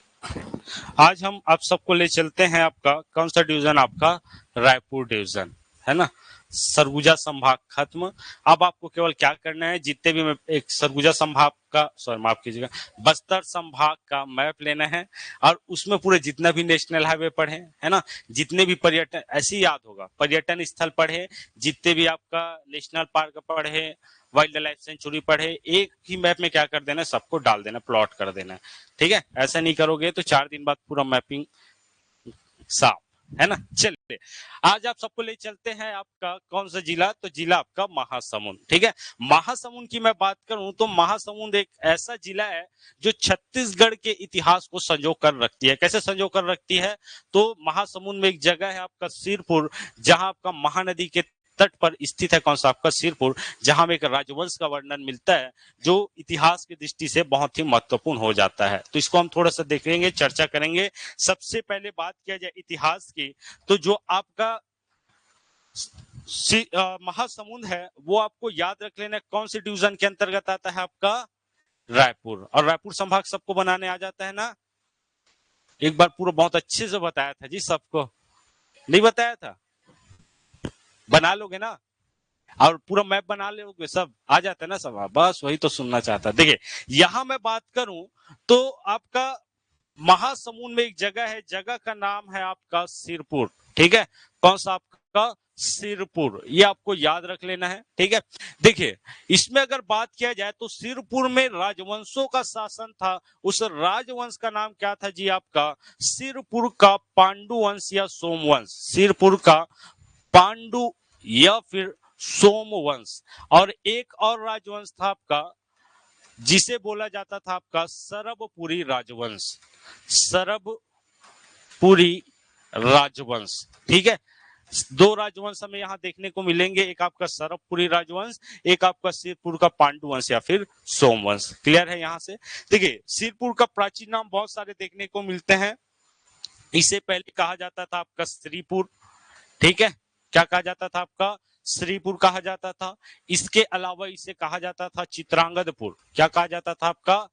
आज हम आप सबको ले चलते हैं आपका कौन सा डिवीजन, आपका रायपुर डिवीजन, है ना। सरगुजा संभाग खत्म। अब आपको केवल क्या करना है, जितने भी, मैं एक सरगुजा संभाग का, सॉरी माफ कीजिएगा, बस्तर संभाग का मैप लेना है, और उसमें पूरे जितना भी नेशनल हाईवे पढ़े, है ना, जितने भी पर्यटन, ऐसे ही याद होगा, पर्यटन स्थल पढ़े, जितने भी आपका नेशनल पार्क पढ़े, वाइल्ड लाइफ सेंचुरी पढ़े, एक ही मैप में क्या कर देना, सबको डाल देना, प्लॉट कर देना। ठीक है, ऐसा नहीं करोगे तो 4 दिन बाद पूरा मैपिंग साफ, है ना। चलिए आज आप सबको ले चलते हैं आपका कौन सा जिला, तो जिला आपका महासमुंद। ठीक है, महासमुंद की मैं बात करूं तो महासमुंद एक ऐसा जिला है जो छत्तीसगढ़ के इतिहास को संजो कर रखती है। कैसे संजो कर रखती है, तो महासमुंद में एक जगह है आपका सिरपुर, जहां आपका महानदी के तट पर स्थित है। कौन सा? आपका सिरपुर, जहां में एक राजवंश का वर्णन मिलता है, जो इतिहास की दृष्टि से बहुत ही महत्वपूर्ण हो जाता है। तो इसको हम थोड़ा सा देखेंगे, चर्चा करेंगे। सबसे पहले बात किया जाए इतिहास की, तो जो आपका महासमुंद है वो आपको याद रख लेना, कौन सी डिवीजन के अंतर्गत आता है, आपका रायपुर। और रायपुर संभाग सबको बनाने आ जाता है ना? एक बार पूरा बहुत अच्छे से बताया था जी सबको, नहीं बताया था? बना लोगे ना? और पूरा मैप बना लोगे, सब आ जाता है ना सब? बस वही तो सुनना चाहता। देखिए यहां मैं बात करूं तो आपका महासमुंद में एक जगह है, जगह का नाम है आपका सिरपुर। ठीक है, कौन सा? आपका सिरपुर, ये आपको याद रख लेना है। ठीक है, देखिए इसमें अगर बात किया जाए तो सिरपुर में राजवंशों का शासन था। उस राजवंश का नाम क्या था जी? आपका सिरपुर का पांडु वंश या सोमवंश। सिरपुर का पांडु या फिर सोमवंश। और एक और राजवंश था आपका, जिसे बोला जाता था आपका सरबपुरी राजवंश। सरबपुरी राजवंश। ठीक है, 2 राजवंश हमें यहाँ देखने को मिलेंगे, एक आपका सरबपुरी राजवंश, एक आपका सिरपुर का पांडु वंश या फिर सोमवंश। क्लियर है यहाँ से? देखिए सिरपुर का प्राचीन नाम बहुत सारे देखने को मिलते हैं। इसे पहले कहा जाता था आपका श्रीपुर। ठीक है, क्या कहा जाता था? आपका श्रीपुर कहा जाता था। इसके अलावा इसे कहा जाता था चित्रांगदपुर। क्या कहा जाता था? आपका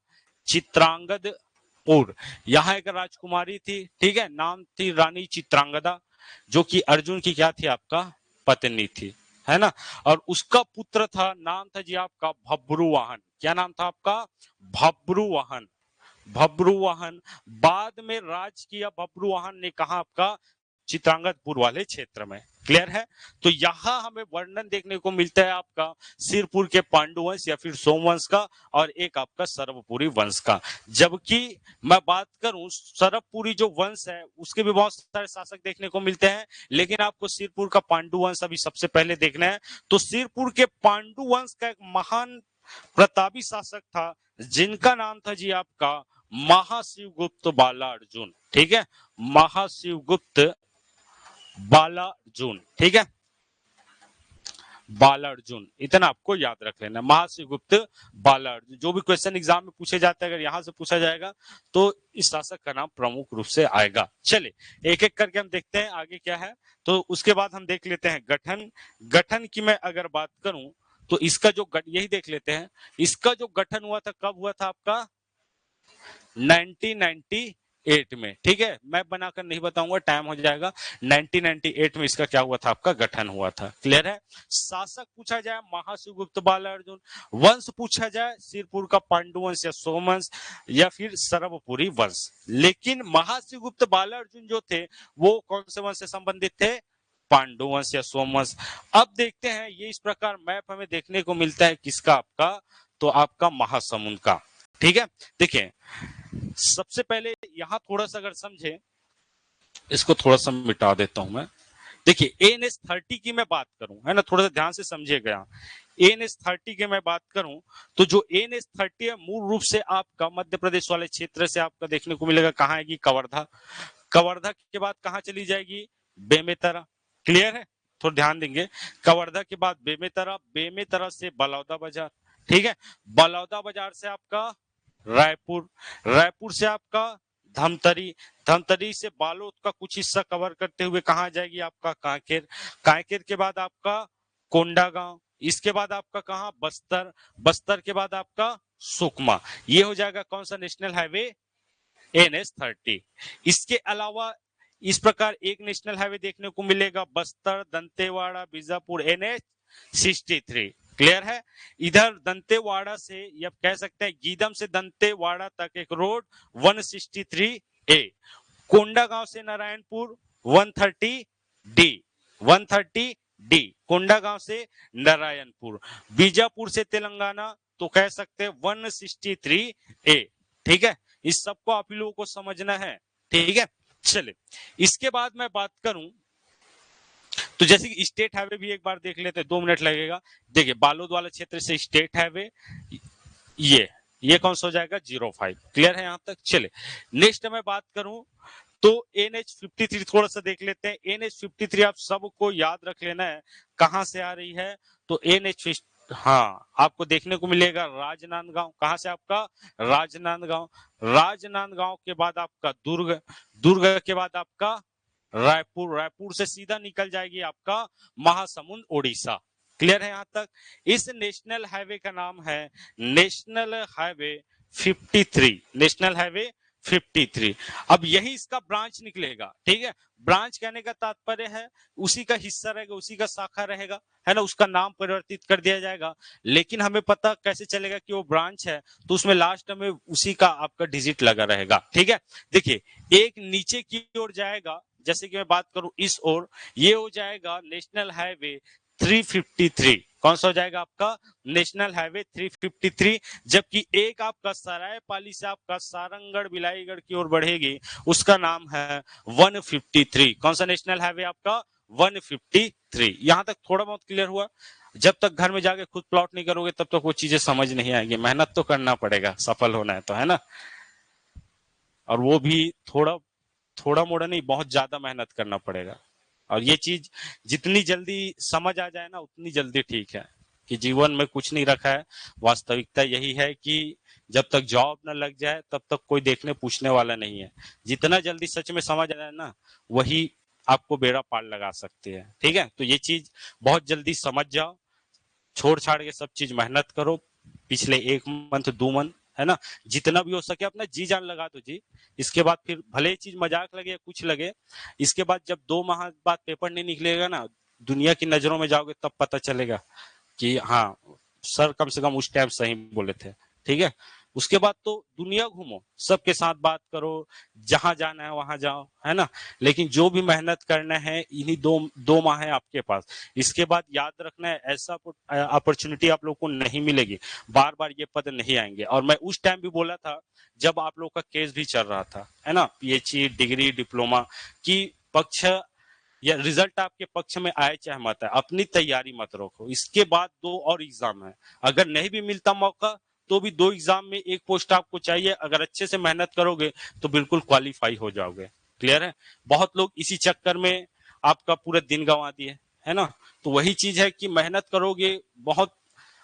चित्रांगदपुर। यहाँ एक राजकुमारी थी, ठीक है, नाम थी रानी चित्रांगदा, जो कि अर्जुन की क्या थी? आपका पत्नी थी, है ना। और उसका पुत्र था, नाम था जी आपका भब्रुवाहन। क्या नाम था आपका? भब्रुवाहन। भब्रुवाहन, बाद में राज किया भब्रुवाहन ने, कहा आपका चित्रांगदपुर वाले क्षेत्र में। क्लियर है? तो यहां हमें वर्णन देखने को मिलता है आपका सिरपुर के पांडुवंश या फिर सोमवंश का, और एक आपका सर्वपुरी वंश का। जबकि मैं बात करूं सर्वपुरी जो वंश है उसके भी बहुत सारे शासक देखने को मिलते हैं, लेकिन आपको सिरपुर का पांडुवंश अभी सबसे पहले देखना है। तो सिरपुर के पांडुवंश का एक महान प्रतापी शासक था जिनका नाम था जी आपका महाशिवगुप्त बालार्जुन। ठीक है, महाशिवगुप्त बालार्जुन। ठीक है, बालार्जुन, इतना आपको याद रख लेना, महाशिवगुप्त बालार्जुन। जो भी क्वेश्चन एग्जाम में पूछे जाते हैं अगर यहां से पूछा जाएगा तो इस शासक का नाम प्रमुख रूप से आएगा। चलिए एक एक करके हम देखते हैं आगे क्या है। तो उसके बाद हम देख लेते हैं गठन। गठन की मैं अगर बात करूं तो इसका जो यही देख लेते हैं, इसका जो गठन हुआ था कब हुआ था आपका 1998 में। ठीक है, मैं बनाकर नहीं बताऊंगा, टाइम हो जाएगा। 1998 में इसका क्या हुआ था, आपका गठन हुआ था। क्लियर है? शासक पूछा जाए महाशिवगुप्त बालार्जुन, वंश पूछा जाए सिरपुर का पांडुवंश या सोमवंश या फिर सर्वपुरी वंश। लेकिन महाशिवगुप्त बालार्जुन जो थे वो कौन से वंश से संबंधित थे, पांडुवंश या सोमवंश। अब देखते हैं, ये इस प्रकार मैप हमें देखने को मिलता है किसका, आपका तो आपका महासमुंद का। ठीक है, देखिए सबसे पहले यहां थोड़ा सा अगर समझे, इसको थोड़ा सा मिटा देता हूं मैं। देखिए NH30 की मैं बात करूं, है ना, थोड़ा सा ध्यान से समझिएगा। NH30 की मैं बात करूं तो जो NH30 है मूल रूप से आपका मध्य प्रदेश वाले क्षेत्र से आपका देखने को मिलेगा। कहां आएगी, कवर्धा। कवर्धा के बाद कहां चली जाएगी, बेमेतरा। क्लियर है? थोड़ा ध्यान देंगे, कवर्धा के बाद बेमेतरा, बेमेतरा से बलौदा बाजार। ठीक है, बलौदा बाजार से आपका रायपुर, रायपुर से आपका धमतरी, धमतरी से बालोद का कुछ हिस्सा कवर करते हुए कहां जाएगी, आपका कांकेर। कांकेर के बाद आपका कोंडागांव, इसके बाद आपका कहां, बस्तर, बस्तर के बाद आपका सुकमा। ये हो जाएगा कौन सा, नेशनल हाईवे NH30। इसके अलावा इस प्रकार एक नेशनल हाईवे देखने को मिलेगा बस्तर, दंतेवाड़ा, बीजापुर, NH63। क्लियर है? इधर दंतेवाड़ा से या कह सकते हैं गीदम से दंतेवाड़ा तक एक रोड 163A। कोंडागांव से नारायणपुर 130D, 130D कोंडागांव से नारायणपुर। बीजापुर से तेलंगाना तो कह सकते हैं 163A। ठीक है, इस सबको आप लोगों को समझना है। ठीक है, चले इसके बाद मैं बात करूं तो जैसे कि स्टेट हाईवे भी एक बार देख लेते हैं, 2 मिनट लगेगा। देखिए बालोद वाला क्षेत्र से स्टेट हाईवे ये कौन सा हो जाएगा, 05। क्लियर है यहां तक? चले नेक्स्ट मैं बात करूं तो NH53 थोड़ा सा देख लेते हैं। NH53 आप सबको याद रख लेना है कहां से आ रही है, तो NH, हाँ आपको देखने को मिलेगा राजनांदगांव। कहां से आपका, राजनांदगांव। राजनांदगांव के बाद आपका दुर्ग, दुर्ग के बाद आपका रायपुर, रायपुर से सीधा निकल जाएगी आपका महासमुंद ओडिशा। क्लियर है यहां तक? इस नेशनल हाईवे का नाम है नेशनल हाईवे 53, नेशनल हाईवे 53। अब यही इसका ब्रांच निकलेगा। ठीक है, ब्रांच कहने का तात्पर्य है उसी का हिस्सा रहेगा, उसी का शाखा रहेगा, है ना, उसका नाम परिवर्तित कर दिया जाएगा। लेकिन हमें पता कैसे चलेगा कि वो ब्रांच है, तो उसमें लास्ट में उसी का आपका डिजिट लगा रहेगा। ठीक है, देखिए एक नीचे की ओर जाएगा, जैसे कि मैं बात करूं इस ओर, ये हो जाएगा नेशनल हाईवे 353। कौन सा हो जाएगा आपका, नेशनल हाईवे 353। जबकि एक आपका सरायपाली से आपका सारंगगढ़ बिलाईगढ़ की ओर बढ़ेगी, उसका नाम है 153। कौन सा नेशनल हाईवे आपका, 153। यहां तक थोड़ा बहुत क्लियर हुआ? जब तक घर में जाके खुद प्लॉट नहीं करोगे तब तक वो चीजें समझ नहीं आएंगी। मेहनत तो करना पड़ेगा, सफल होना है तो, है ना, और वो भी थोड़ा थोड़ा मोड़ा नहीं, बहुत ज्यादा मेहनत करना पड़ेगा। और ये चीज जितनी जल्दी समझ आ जाए ना उतनी जल्दी ठीक है, कि जीवन में कुछ नहीं रखा है। वास्तविकता यही है कि जब तक जॉब न लग जाए तब तक कोई देखने पूछने वाला नहीं है। जितना जल्दी सच में समझ आ जाए ना, वही आपको बेड़ा पार लगा सकती है। ठीक है, तो ये चीज बहुत जल्दी समझ जाओ, छोड़ छाड़ के सब चीज मेहनत करो। पिछले 1 मंथ 2 मंथ, है ना, जितना भी हो सके अपना जी जान लगा दो जी। इसके बाद फिर भले ही चीज मजाक लगे या कुछ लगे, इसके बाद जब 2 माह बाद पेपर नहीं निकलेगा ना, दुनिया की नजरों में जाओगे तब पता चलेगा कि हाँ सर कम से कम उस टाइम सही बोले थे। ठीक है, उसके बाद तो दुनिया घूमो, सबके साथ बात करो, जहां जाना है वहां जाओ, है ना। लेकिन जो भी मेहनत करना है इन्हीं दो माह है आपके पास। इसके बाद याद रखना है, ऐसा अपॉर्चुनिटी आप लोग को नहीं मिलेगी, बार बार ये पद नहीं आएंगे। और मैं उस टाइम भी बोला था जब आप लोग का केस भी चल रहा था, है ना, पीएचडी डिग्री डिप्लोमा की पक्ष या रिजल्ट आपके पक्ष में आए चाहे मत आए, अपनी तैयारी मत रोको। इसके बाद 2 और एग्जाम है, अगर नहीं भी मिलता मौका तो भी 2 एग्जाम में 1 पोस्ट आपको चाहिए। अगर अच्छे से मेहनत करोगे तो बिल्कुल क्वालिफाई हो जाओगे। क्लियर है। बहुत लोग इसी चक्कर में आपका पूरा दिन गंवा दिए, है ना। तो वही चीज है कि मेहनत करोगे, बहुत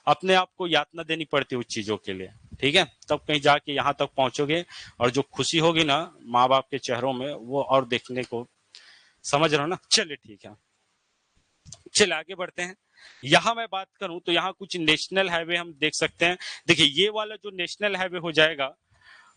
अपने आप को यातना देनी पड़ती है उस चीजों के लिए, ठीक है। तब कहीं जाके यहाँ तक पहुंचोगे, और जो खुशी होगी ना माँ बाप के चेहरों में, वो और देखने को, समझ रहे हो ना। चलिए ठीक है, चलिए आगे बढ़ते हैं। यहाँ मैं बात करूं तो यहाँ कुछ नेशनल हाईवे हम देख सकते हैं। देखिए ये वाला जो नेशनल हाईवे हो जाएगा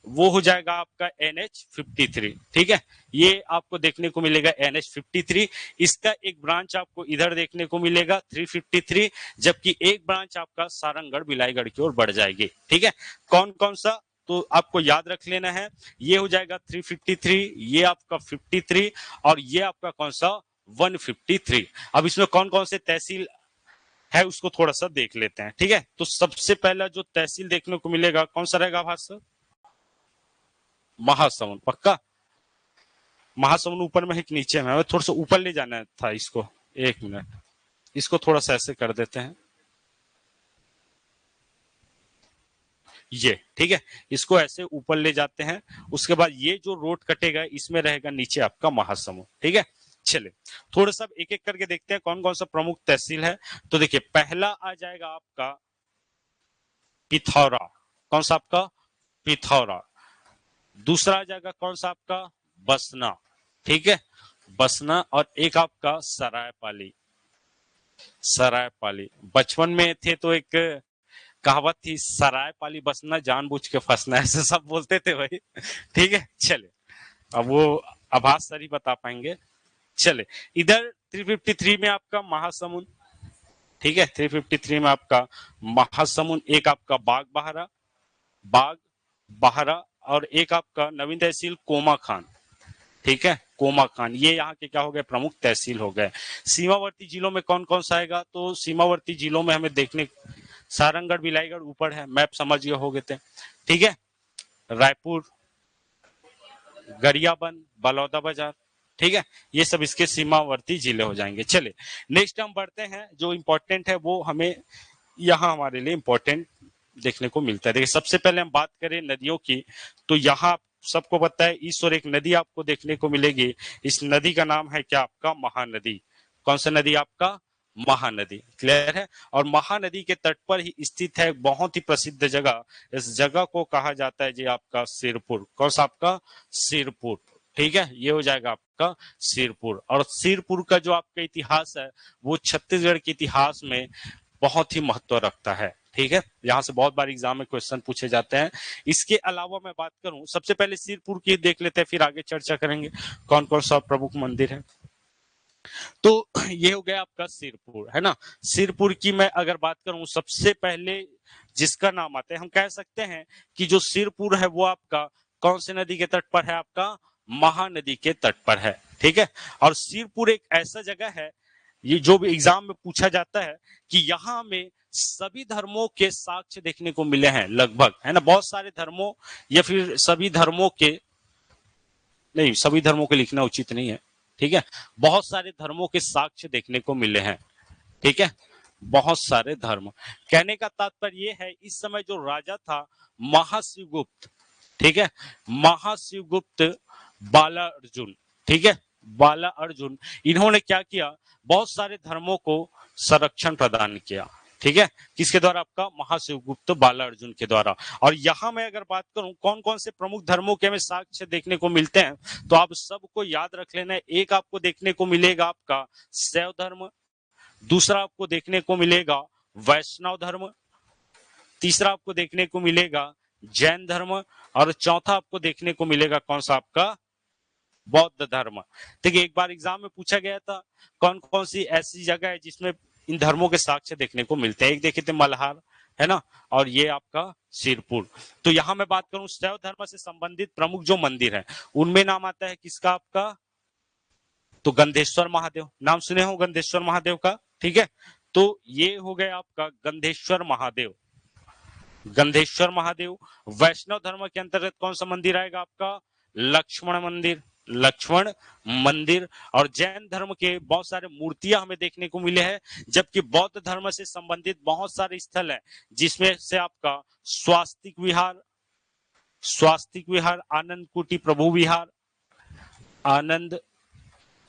वो हो जाएगा आपका NH53, ठीक है। ये आपको देखने को मिलेगा NH53। इसका एक ब्रांच आपको इधर देखने को मिलेगा 353, जबकि एक ब्रांच आपका सारंगगढ़ बिलाईगढ़ की ओर बढ़ जाएगी, ठीक है। कौन कौन सा तो आपको याद रख लेना है, ये हो जाएगा 353, ये आपका 53, और ये आपका कौन सा 153। अब इसमें कौन कौन से तहसील है उसको थोड़ा सा देख लेते हैं, ठीक है। तो सबसे पहला जो तहसील देखने को मिलेगा कौन सा रहेगा भास्कर? महासमुंद, पक्का। महासमुंद ऊपर में एक नीचे में, थोड़ा सा ऊपर ले जाना था इसको। 1 मिनट, इसको थोड़ा सा ऐसे कर देते हैं, ये ठीक है। इसको ऐसे ऊपर ले जाते हैं। उसके बाद ये जो रोड कटेगा इसमें रहेगा नीचे आपका महासमुंद, ठीक है। चलिए थोड़ा सा एक एक करके देखते हैं कौन कौन सा प्रमुख तहसील है। तो देखिए पहला आ जाएगा आपका पिथौरा। कौन सा आपका? पिथौरा। दूसरा आ जाएगा कौन सा आपका? बसना, ठीक है, बसना। और एक आपका सरायपाली। सरायपाली बचपन में थे तो एक कहावत थी, सरायपाली बसना जानबूझ के फंसना, ऐसे सब बोलते थे भाई, ठीक है। चले अब वो आभास सर ही बता पाएंगे। चले इधर 353 में आपका महासमुंद, ठीक है। 353 में आपका महासमुंद, एक आपका बाग बहरा, बाग बहरा, और एक आपका नवीन तहसील कोमा खान, ठीक है, कोमा खान। ये यहाँ के क्या हो गए? प्रमुख तहसील हो गए। सीमावर्ती जिलों में कौन कौन सा आएगा? तो सीमावर्ती जिलों में हमें देखने, सारंगगढ़ बिलाईगढ़ ऊपर है, मैप समझ गए होगे थे, ठीक है। रायपुर, गरियाबंद, बलौदा बाजार, ठीक है, ये सब इसके सीमावर्ती जिले हो जाएंगे। चले नेक्स्ट हम बढ़ते हैं, जो इंपॉर्टेंट है वो हमें यहाँ हमारे लिए इंपॉर्टेंट देखने को मिलता है। देखिए सबसे पहले हम बात करें नदियों की, तो यहाँ सबको पता है इस ओर एक नदी आपको देखने को मिलेगी। इस नदी का नाम है क्या? आपका महानदी। कौन सा नदी? आपका महानदी। क्लियर है। और महानदी के तट पर ही स्थित है बहुत ही प्रसिद्ध जगह, इस जगह को कहा जाता है जी आपका सिरपुर। कौन सा? आपका सिरपुर, ठीक है। ये हो जाएगा आपका सिरपुर। और सिरपुर का जो आपका इतिहास है वो छत्तीसगढ़ के इतिहास में बहुत ही महत्व रखता है, ठीक है। यहाँ से बहुत बार एग्जाम में क्वेश्चन पूछे जाते हैं। इसके अलावा मैं बात करूं, सबसे पहले सिरपुर की देख लेते हैं, फिर आगे चर्चा करेंगे कौन कौन सा प्रमुख मंदिर है। तो ये हो गया आपका सिरपुर, है ना। सिरपुर की मैं अगर बात करूं, सबसे पहले जिसका नाम आता है, हम कह सकते हैं कि जो सिरपुर है वो आपका कौन से नदी के तट पर है? आपका महानदी के तट पर है, ठीक है। और सिरपुर एक ऐसा जगह है, ये जो भी एग्जाम में पूछा जाता है कि यहाँ में सभी धर्मों के साक्ष्य देखने को मिले हैं लगभग, है ना। बहुत सारे धर्मों या फिर सभी धर्मों के, नहीं सभी धर्मों के लिखना उचित नहीं है, ठीक है। बहुत सारे धर्मों के साक्ष्य देखने को मिले हैं, ठीक है। बहुत सारे धर्म, कहने का तात्पर्य ये है, इस समय जो राजा था महाशिवगुप्त, ठीक है, महाशिवगुप्त बाला अर्जुन, ठीक है, बाला अर्जुन, इन्होंने क्या किया? बहुत सारे धर्मों को संरक्षण प्रदान किया, ठीक है। किसके द्वारा? आपका महाशिवगुप्त बाला अर्जुन के द्वारा। और यहां मैं अगर बात करूं कौन कौन से प्रमुख धर्मों के हमें साक्ष्य देखने को मिलते हैं, तो आप सबको याद रख लेना है। एक आपको देखने को मिलेगा आपका शैव धर्म, दूसरा आपको देखने को मिलेगा वैष्णव धर्म, तीसरा आपको देखने को मिलेगा जैन धर्म, और चौथा आपको देखने को मिलेगा कौन सा? आपका बौद्ध धर्म। देखिए एक बार एग्जाम में पूछा गया था कौन कौन सी ऐसी जगह है जिसमें इन धर्मों के साक्ष्य देखने को मिलते हैं। एक देखे थे मल्हार, है ना, और ये आपका सिरपुर। तो यहां मैं बात करूं शैव धर्म से संबंधित प्रमुख जो मंदिर है उनमें नाम आता है किसका आपका, तो गंधेश्वर महादेव, नाम सुने हो गंधेश्वर महादेव का, ठीक है। तो ये हो गया आपका गंधेश्वर महादेव, गंधेश्वर महादेव। वैष्णव धर्म के अंतर्गत कौन सा मंदिर आएगा आपका, लक्ष्मण मंदिर, लक्ष्मण मंदिर। और जैन धर्म के बहुत सारे मूर्तियां हमें देखने को मिले हैं, जबकि बौद्ध धर्म से संबंधित बहुत सारे स्थल है जिसमें से आपका स्वास्तिक विहार, स्वास्तिक विहार, आनंद कुटी प्रभु विहार, आनंद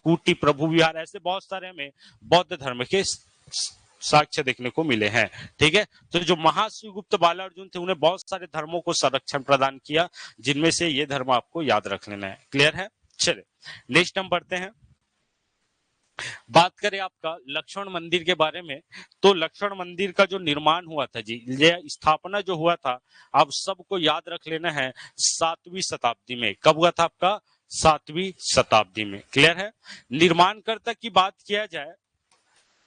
कुटी प्रभु विहार, ऐसे बहुत सारे हमें बौद्ध धर्म के साक्ष्य देखने को मिले हैं, ठीक है। तो जो महाशिवगुप्त बाला अर्जुन थे उन्हें बहुत सारे धर्मों को संरक्षण प्रदान किया, जिनमें से ये धर्म आपको याद रख लेना है। क्लियर है, चलिए नेक्स्ट हम बढ़ते हैं। बात करें आपका लक्ष्मण मंदिर के बारे में, तो लक्ष्मण मंदिर का जो निर्माण हुआ था जी, ये स्थापना जो हुआ था, आप सबको याद रख लेना है 7वीं शताब्दी में। कब हुआ था आपका, 7वीं शताब्दी में। क्लियर है। निर्माणकर्ता की बात किया जाए,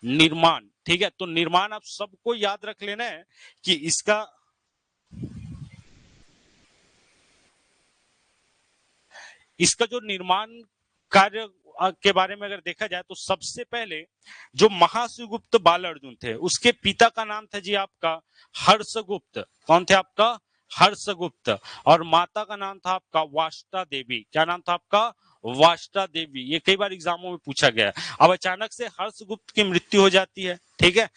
निर्माण, ठीक है, तो निर्माण आप सबको याद रख लेना है कि इसका जो निर्माण कार्य के बारे में अगर देखा जाए तो सबसे पहले जो महाशिवगुप्त बाल अर्जुन थे उसके पिता का नाम था जी आपका हर्षगुप्त। कौन थे आपका, हर्षगुप्त। और माता का नाम था आपका वाष्टा देवी। क्या नाम था आपका, वाष्टा देवी। ये कई बार एग्जामों में पूछा गया। अब अचानक से हर्षगुप्त की मृत्यु हो जाती है, ठीक है।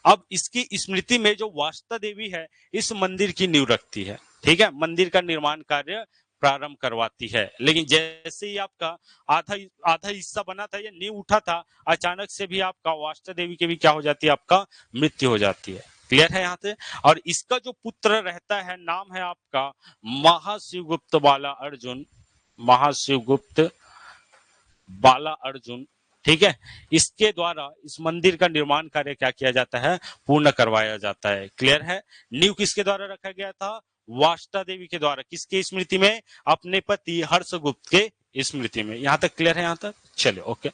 अब इसकी स्मृति में जो वाष्टा देवी है इस मंदिर की नींव रखती है, ठीक है, मंदिर का निर्माण कार्य प्रारंभ करवाती है। लेकिन जैसे ही आपका आधा आधा हिस्सा बना था, ये नींव उठा था, अचानक से भी आपका वाष्टा देवी की भी क्या हो जाती है, आपका मृत्यु हो जाती है। क्लियर है यहाँ से। और इसका जो पुत्र रहता है नाम है आपका महाशिवगुप्त बाला अर्जुन, महाशिवगुप्त बाला अर्जुन, ठीक है। इसके द्वारा इस मंदिर का निर्माण कार्य क्या किया जाता है, पूर्ण करवाया जाता है। क्लियर है। नींव किसके द्वारा रखा गया था, वाष्टा देवी के द्वारा। किसके स्मृति में, अपने पति हर्षगुप्त के स्मृति में। यहां तक क्लियर है, यहां तक चलिए ओके।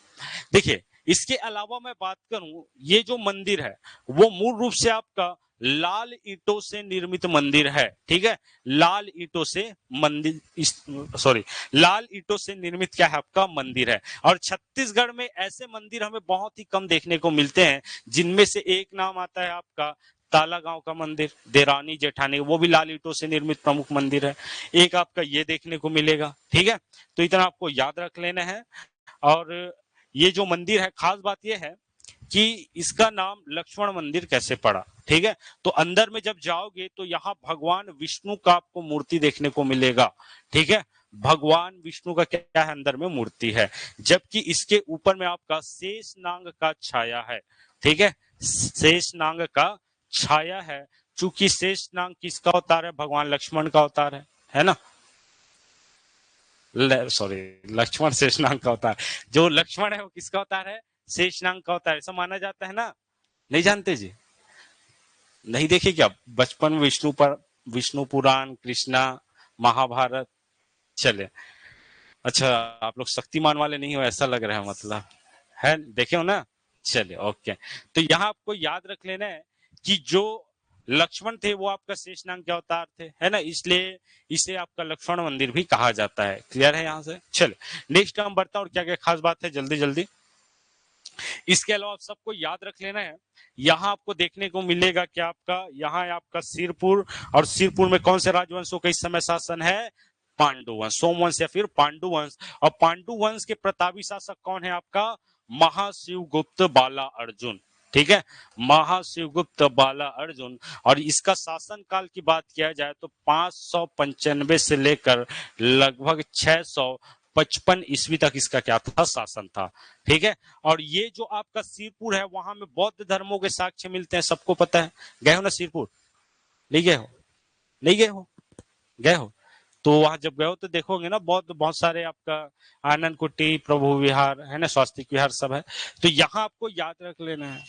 देखिए इसके अलावा मैं बात करूं, ये जो मंदिर है वो मूल रूप से आपका लाल ईंटों से निर्मित मंदिर है, ठीक है। लाल ईंटों से मंदिर, सॉरी, लाल ईंटों से निर्मित क्या है, आपका मंदिर है। और छत्तीसगढ़ में ऐसे मंदिर हमें बहुत ही कम देखने को मिलते हैं, जिनमें से एक नाम आता है आपका ताला गांव का मंदिर, देरानी जेठानी, वो भी लाल ईंटों से निर्मित प्रमुख मंदिर है। एक आपका ये देखने को मिलेगा, ठीक है। तो इतना आपको याद रख लेना है। और ये जो मंदिर है, खास बात यह है कि इसका नाम लक्ष्मण मंदिर कैसे पड़ा, ठीक है। तो अंदर में जब जाओगे तो यहाँ भगवान विष्णु का आपको मूर्ति देखने को मिलेगा, ठीक है। भगवान विष्णु का क्या है, अंदर में मूर्ति है। जबकि इसके ऊपर में आपका शेष नाग का छाया है, ठीक है, शेष नाग का छाया है। चूंकि शेष नाग किसका अवतार है, भगवान लक्ष्मण का अवतार है ना। सॉरी, लक्ष्मण शेषनाग का अवतार। जो लक्ष्मण है वो किसका अवतार है, शेषनाग का अवतार, ऐसा माना जाता है ना। नहीं जानते जी, नहीं देखे क्या बचपन में विष्णु पुराण, कृष्णा, महाभारत। चले, अच्छा, आप लोग शक्तिमान वाले नहीं हो ऐसा लग रहा है, मतलब है, देखे हो ना। चलिए ओके। तो यहाँ आपको याद रख लेना है कि जो लक्ष्मण थे वो आपका शेषनाग के अवतार थे, है ना, इसलिए इसे आपका लक्ष्मण मंदिर भी कहा जाता है। क्लियर है यहाँ से। चलिए नेक्स्ट हम बढ़ता और क्या क्या खास बात है जल्दी जल्दी। इसके अलावा आप सबको याद रख लेना है, यहाँ आपको देखने को मिलेगा कि आपका यहाँ है आपका सिरपुर। और सिरपुर में कौन से राजवंशों का इस समय शासन है, पांडुवंश, सोमवंश या फिर पांडुवंश। और पांडुवंश के प्रतापी शासक कौन है आपका, महाशिवगुप्त बाला अर्जुन, ठीक है, महाशिवगुप्त बाला अर्जुन। और इसका शासन काल की बात किया जाए तो 595 से लेकर लगभग 655 ईस्वी तक इसका क्या था, शासन था, ठीक है। और ये जो आपका सिरपुर है वहां में बौद्ध धर्मों के साक्ष्य मिलते हैं, सबको पता है। गए हो ना सिरपुर, नहीं गए हो, नहीं गए हो, गए हो। तो वहां जब गए हो तो देखोगे ना बौद्ध बहुत सारे आपका आनंद कुटी प्रभु विहार है ना, स्वास्तिक विहार सब है। तो यहाँ आपको याद रख लेना है।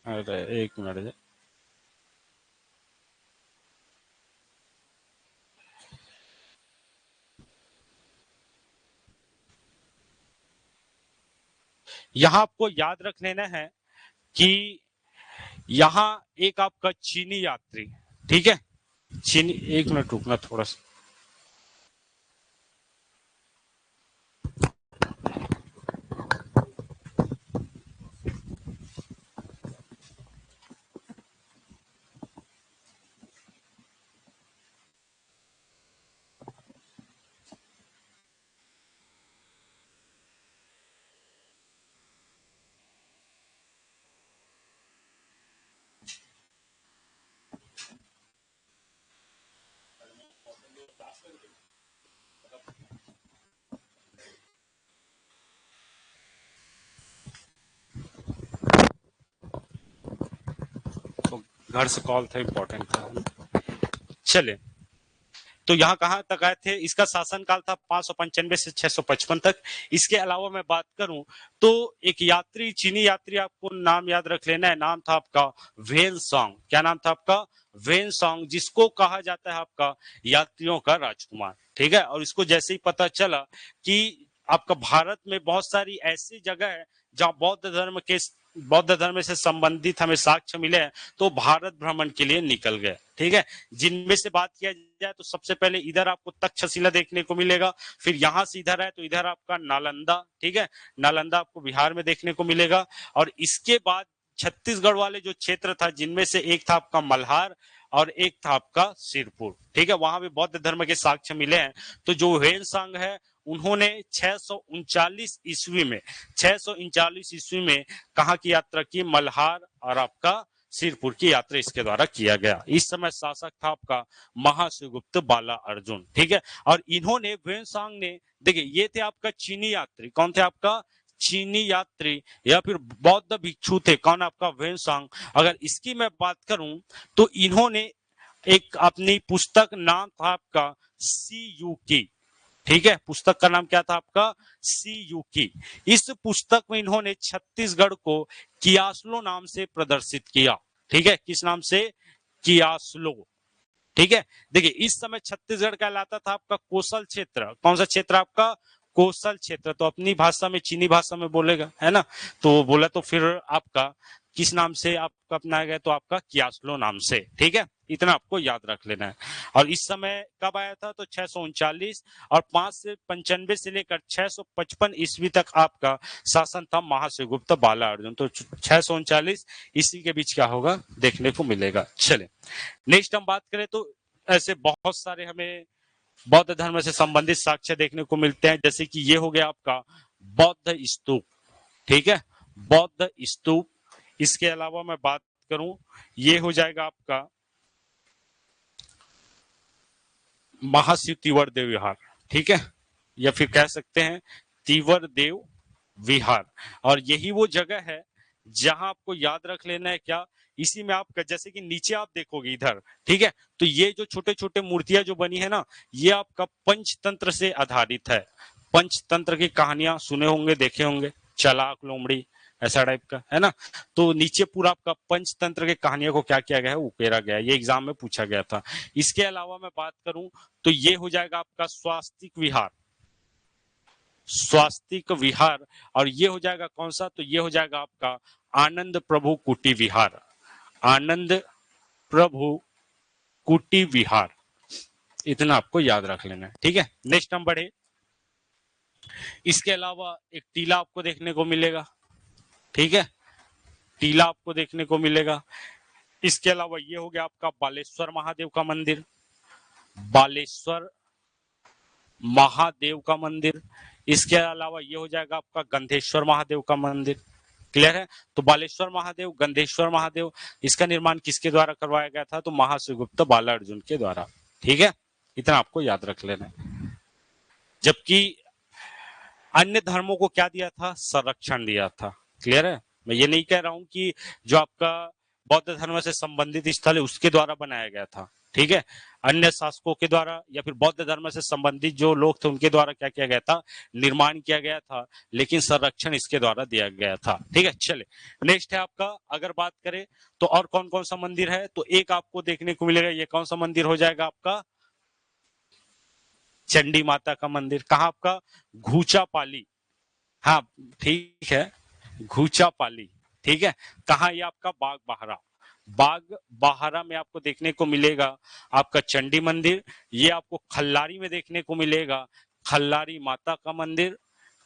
अरे एक मिनट, यहाँ आपको याद रख लेना है कि यहाँ एक आपका चीनी यात्री, ठीक है, चीनी, एक मिनट रुकना थोड़ा सा। तो घर से कॉल था, इंपॉर्टेंट था। चले, तो यहाँ कहाँ तक आए थे, इसका शासनकाल था 595 से 655 तक। इसके अलावा मैं बात करूं तो एक यात्री, चीनी यात्री, आपको नाम याद रख लेना है, नाम था आपका वेन सॉन्ग। क्या नाम था आपका? वेन सॉन्ग, जिसको कहा जाता है आपका यात्रियों का राजकुमार, ठीक है। और इसको जैसे ही पता चला कि आपका भारत में बहुत सारी ऐसी जगह है जहाँ बौद्ध धर्म से संबंधित हमें साक्ष्य मिले हैं, तो भारत भ्रमण के लिए निकल गए, ठीक है। जिनमें से बात किया जाए तो सबसे पहले इधर आपको तक्षशिला देखने को मिलेगा, फिर यहां से इधर है तो इधर आपका नालंदा, ठीक है, नालंदा आपको बिहार में देखने को मिलेगा। और इसके बाद छत्तीसगढ़ वाले जो क्षेत्र था, जिनमें से एक था आपका मल्हार और एक था आपका सिरपुर, ठीक है, वहां भी बौद्ध धर्म के साक्ष्य मिले हैं। तो जो ह्वेनसांग है, उन्होंने 639 ईस्वी में 639 ईस्वी में कहाँ की यात्रा की? मल्हार और आपका सिरपुर की यात्रा इसके द्वारा किया गया। इस समय शासक था आपका महाशिवगुप्त बाला अर्जुन, ठीक है। और इन्होंने, ह्वेनसांग ने, देखिए ये थे आपका चीनी यात्री, कौन थे आपका? चीनी यात्री या फिर बौद्ध भिक्षु थे, कौन? आपका ह्वेनसांग। अगर इसकी मैं बात करूं तो इन्होंने एक अपनी पुस्तक, नाम था आपका सी यू की, ठीक है, पुस्तक का नाम क्या था आपका? सी यू की। इस पुस्तक में इन्होंने छत्तीसगढ़ को कियास्लो नाम से प्रदर्शित किया, ठीक है, किस नाम से? कियास्लो, ठीक है। देखिए इस समय छत्तीसगढ़ कहलाता था आपका कोसल क्षेत्र। कौन सा क्षेत्र आपका? कोसल क्षेत्र। तो अपनी भाषा में, चीनी भाषा में बोलेगा, है ना, तो बोला तो फिर आपका किस नाम से आपका अपनाया गया? तो आपका कियास्लो नाम से, ठीक है, इतना आपको याद रख लेना है। और इस समय कब आया था? तो 639, और 595 से लेकर 655 ईस्वी तक आपका शासन था महाशिवगुप्त बाला अर्जुन। तो 639 इसी के बीच क्या होगा देखने को मिलेगा। चले, नेक्स्ट हम बात करें तो ऐसे बहुत सारे हमें बौद्ध धर्म से संबंधित साक्ष्य देखने को मिलते हैं, जैसे कि ये हो गया आपका बौद्ध स्तूप, ठीक है, बौद्ध स्तूप। इसके अलावा मैं बात करूं, ये हो जाएगा आपका महाशिव तीवर देव विहार, ठीक है, या फिर कह सकते हैं तीवर देव विहार। और यही वो जगह है जहां आपको याद रख लेना है क्या? इसी में आपका, जैसे कि नीचे आप देखोगे इधर, ठीक है, तो ये जो छोटे छोटे मूर्तियां जो बनी है ना, ये आपका पंचतंत्र से आधारित है। पंचतंत्र की कहानियां सुने होंगे, देखे होंगे, चलाक लोमड़ी, ऐसा टाइप का, है ना। तो नीचे पूरा आपका पंचतंत्र की कहानियों को क्या किया गया है? उकेरा गया है। ये एग्जाम में पूछा गया था। इसके अलावा मैं बात करूं तो ये हो जाएगा आपका स्वास्तिक विहार, स्वास्तिक विहार। और ये हो जाएगा कौन सा? तो ये हो जाएगा आपका आनंद प्रभु कुटी विहार, आनंद प्रभु कुटी विहार। इतना आपको याद रख लेना है, ठीक है। नेक्स्ट नंबर है, इसके अलावा एक टीला आपको देखने को मिलेगा, ठीक है, टीला आपको देखने को मिलेगा। इसके अलावा ये हो गया आपका बालेश्वर महादेव का मंदिर, बालेश्वर महादेव का मंदिर। इसके अलावा ये हो जाएगा आपका गंधेश्वर महादेव का मंदिर। क्लियर है? तो बालेश्वर महादेव, गंधेश्वर महादेव, इसका निर्माण किसके द्वारा करवाया गया था? तो महाशिवगुप्त बाला अर्जुन के द्वारा, ठीक है, इतना आपको याद रख लेना है। जबकि अन्य धर्मों को क्या दिया था? संरक्षण दिया था। क्लियर है? मैं ये नहीं कह रहा हूं कि जो आपका बौद्ध धर्म से संबंधित स्थल है उसके द्वारा बनाया गया था, ठीक है, अन्य शासकों के द्वारा या फिर बौद्ध धर्म से संबंधित जो लोग थे उनके द्वारा क्या किया गया था? निर्माण किया गया था, लेकिन संरक्षण इसके द्वारा दिया गया था, ठीक है। चले, नेक्स्ट है आपका, अगर बात करें तो और कौन कौन सा मंदिर है, तो एक आपको देखने को मिलेगा, ये कौन सा मंदिर हो जाएगा आपका? चंडी माता का मंदिर। कहाँ आपका? घूचा पाली, हाँ ठीक है, घूचा पाली, ठीक है। कहाँ? ये आपका बाग बाहरा, बाग बाहरा में आपको देखने को मिलेगा आपका चंडी मंदिर। ये आपको खल्लारी में देखने को मिलेगा खल्लारी माता का मंदिर,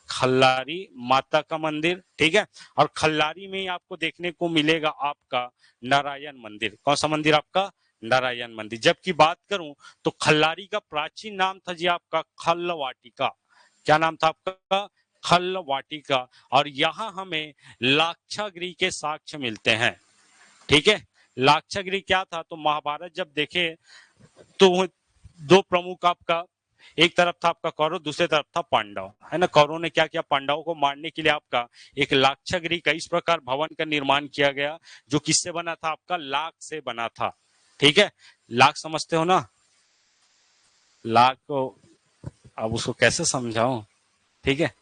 खल्लारी माता का मंदिर, ठीक है। और खल्लारी में ही आपको देखने को मिलेगा आपका नारायण मंदिर। कौन सा मंदिर आपका? नारायण मंदिर। जबकि बात करूं तो खल्लारी का प्राचीन नाम था जी आपका खल्ल वाटिका। क्या नाम था आपका? खल्ल वाटिका। और यहाँ हमें लाक्षागृह के साक्ष्य मिलते हैं, ठीक है। लाक्षागृह क्या था? तो महाभारत जब देखे तो दो प्रमुख आपका, एक तरफ था आपका कौरव, दूसरे तरफ था पांडव, है ना। कौरवों ने क्या किया? पांडवों को मारने के लिए आपका एक लाक्षागृह का इस प्रकार भवन का निर्माण किया गया, जो किससे बना था? आपका लाख से बना था, ठीक है। लाख समझते हो ना? लाख को अब उसको कैसे समझाऊं, ठीक है।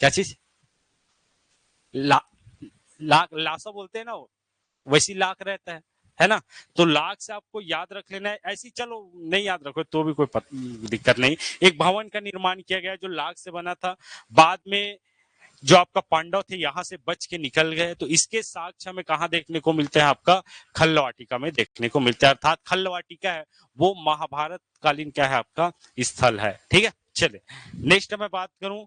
क्या चीज? ला, लाख लाशा बोलते हैं ना, वो वैसी लाख रहता है ना। तो लाख से आपको याद रख लेना है। ऐसी चलो नहीं याद रखो तो भी कोई दिक्कत नहीं। एक भवन का निर्माण किया गया जो लाख से बना था। बाद में जो आपका पांडव थे यहाँ से बच के निकल गए, तो इसके साक्ष्य हमें कहाँ देखने को मिलते हैं? आपका खल्ल वाटिका में देखने को मिलते हैं। अर्थात खल्ल वाटिका है वो महाभारत कालीन क्या है? आपका स्थल है, ठीक है। चले नेक्स्ट मैं बात करूं,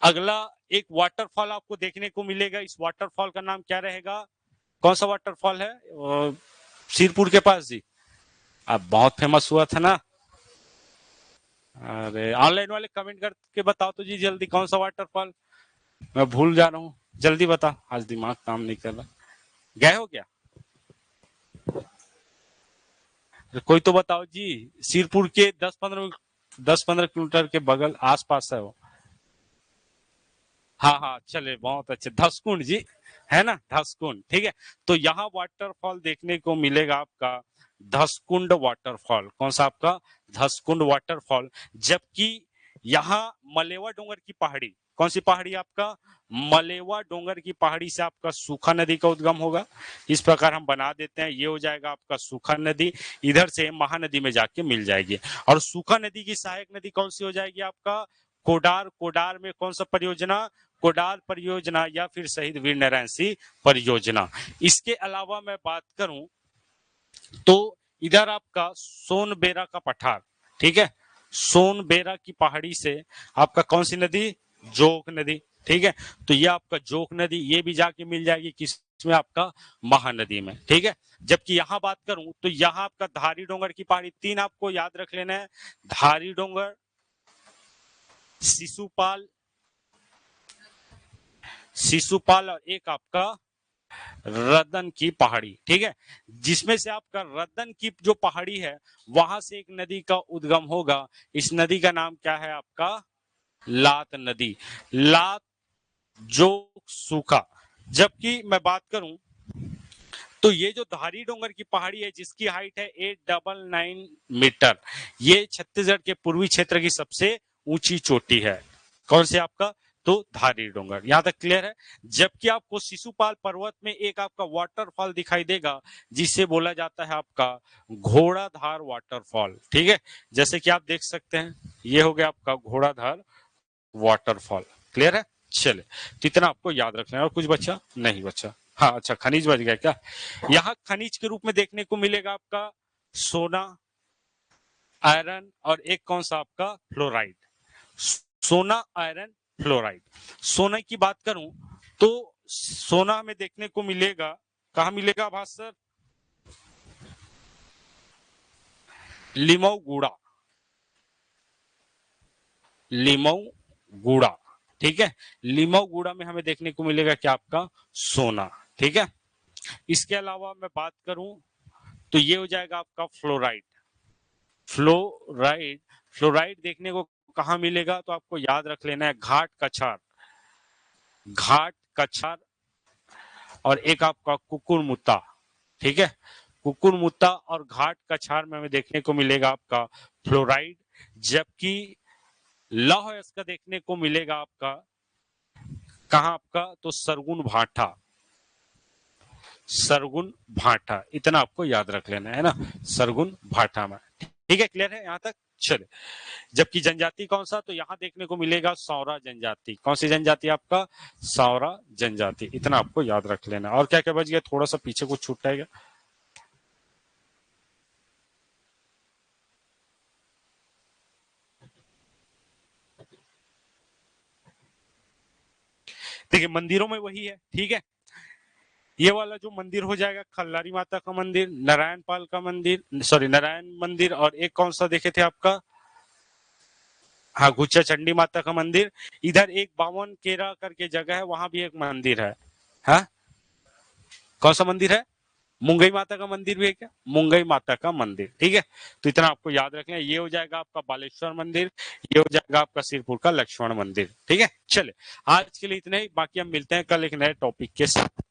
अगला एक वाटरफॉल आपको देखने को मिलेगा। इस वाटरफॉल का नाम क्या रहेगा? कौन सा वाटरफॉल है? सिरपुर के पास जी। अब बहुत फेमस हुआ था ना। अरे ऑनलाइन वाले कमेंट करके बताओ तो जी जल्दी, कौन सा वाटरफॉल? मैं भूल जा रहा हूँ, जल्दी बता, आज दिमाग काम नहीं कर रहा। गए हो क्या? कोई तो बताओ जी। सिरपुर के 10-15 किलोमीटर के बगल आसपास है वो। हाँ हाँ चले, बहुत अच्छे, धसकुंड जी, है ना, धसकुंड, ठीक है। तो यहाँ वाटरफॉल देखने को मिलेगा आपका धसकुंड वाटरफॉल। कौन सा आपका? धसकुंड वाटरफॉल। जबकि यहाँ मलेवा डोंगर की पहाड़ी, कौन सी पहाड़ी? आपका मलेवा डोंगर की पहाड़ी से आपका सूखा नदी का उद्गम होगा। इस प्रकार हम बना देते हैं, ये हो जाएगा आपका सूखा नदी, इधर से महानदी में जाके मिल जाएगी। और सूखा नदी की सहायक नदी कौन सी हो जाएगी? आपका कोडार। कोडार में कौन सा परियोजना? कोडार परियोजना या फिर शहीद वीर नारायण सिंह परियोजना। इसके अलावा मैं बात करूं तो इधर आपका सोनबेरा का पठार, ठीक है। सोनबेरा की पहाड़ी से आपका कौन सी नदी? जोक नदी, ठीक है। तो ये आपका जोक नदी ये भी जाके मिल जाएगी किसमें? आपका महानदी में, ठीक है। जबकि यहां बात करूं तो यहां आपका धारी डोंगर की पहाड़ी, तीन आपको याद रख लेना है, धारी डोंगर, शिशुपाल, शिशुपाल और एक आपका रदन की पहाड़ी, ठीक है। जिसमें से आपका रदन की जो पहाड़ी है वहां से एक नदी का उद्गम होगा। इस नदी का नाम क्या है? आपका लात नदी। लात जो सूखा। जबकि मैं बात करूं तो ये जो धारी डोंगर की पहाड़ी है जिसकी हाइट है 899 मीटर, ये छत्तीसगढ़ के पूर्वी क्षेत्र की सबसे ऊंची चोटी है। कौन से? आपका तो धारी डोंगर। यहां तक क्लियर है। जबकि आपको शिशुपाल पर्वत में एक आपका वाटरफॉल दिखाई देगा जिसे बोला जाता है आपका घोड़ाधार वाटरफॉल, ठीक है। जैसे कि आप देख सकते हैं ये हो गया आपका घोड़ाधार वाटरफॉल। क्लियर है? चले तो इतना आपको याद रखना है। और कुछ बचा? नहीं बचा। हाँ अच्छा, खनिज बच गया क्या? यहाँ खनिज के रूप में देखने को मिलेगा आपका सोना, आयरन और एक कौन सा? आपका फ्लोराइड। सोना, आयरन, फ्लोराइड। सोना की बात करूं तो सोना हमें देखने को मिलेगा, कहा मिलेगा भास्कर? लिमऊगुड़ा, लिमऊगुड़ा, ठीक है। लिमऊगुड़ा में हमें देखने को मिलेगा क्या? आपका सोना, ठीक है। इसके अलावा मैं बात करूं तो ये हो जाएगा आपका फ्लोराइड। फ्लोराइड, फ्लोराइड देखने को कहां मिलेगा? तो आपको याद रख लेना है घाट कछार, घाट कछार और एक आपका कुकुरमुत्ता, ठीक है। कुकुरमुत्ता और घाट कछार में हमें देखने को मिलेगा आपका फ्लोराइड। जबकि लौह अयस्क देखने को मिलेगा आपका कहां? आपका तो सरगुन भाटा, सरगुन भाटा। इतना आपको याद रख लेना है ना, सरगुन भाटा में, ठीक है। क्लियर है यहां तक? चले, जबकि जनजाति कौन सा, तो यहाँ देखने को मिलेगा सौरा जनजाति। कौन सी जनजाति आपका, सौरा जनजाति। इतना आपको याद रख लेना। और क्या क्या बच गया, थोड़ा सा पीछे कुछ छूट जाएगा। देखिए मंदिरों में वही है, ठीक है। ये वाला जो मंदिर हो जाएगा खल्लारी माता का मंदिर, नारायण पाल का मंदिर, सॉरी नारायण मंदिर, और एक कौन सा देखे थे आपका, हाँ गुच्चा चंडी माता का मंदिर। इधर एक बावन केरा करके जगह है, वहां भी एक मंदिर है। हाँ कौन सा मंदिर है, मुंगई माता का मंदिर भी है क्या, मुंगई माता का मंदिर, ठीक है। तो इतना आपको याद रखना है। ये हो जाएगा आपका बालेश्वर मंदिर, ये हो जाएगा आपका सिरपुर का लक्ष्मण मंदिर, ठीक है। चले आज के लिए इतना ही, बाकी हम मिलते हैं कल एक नए टॉपिक के साथ।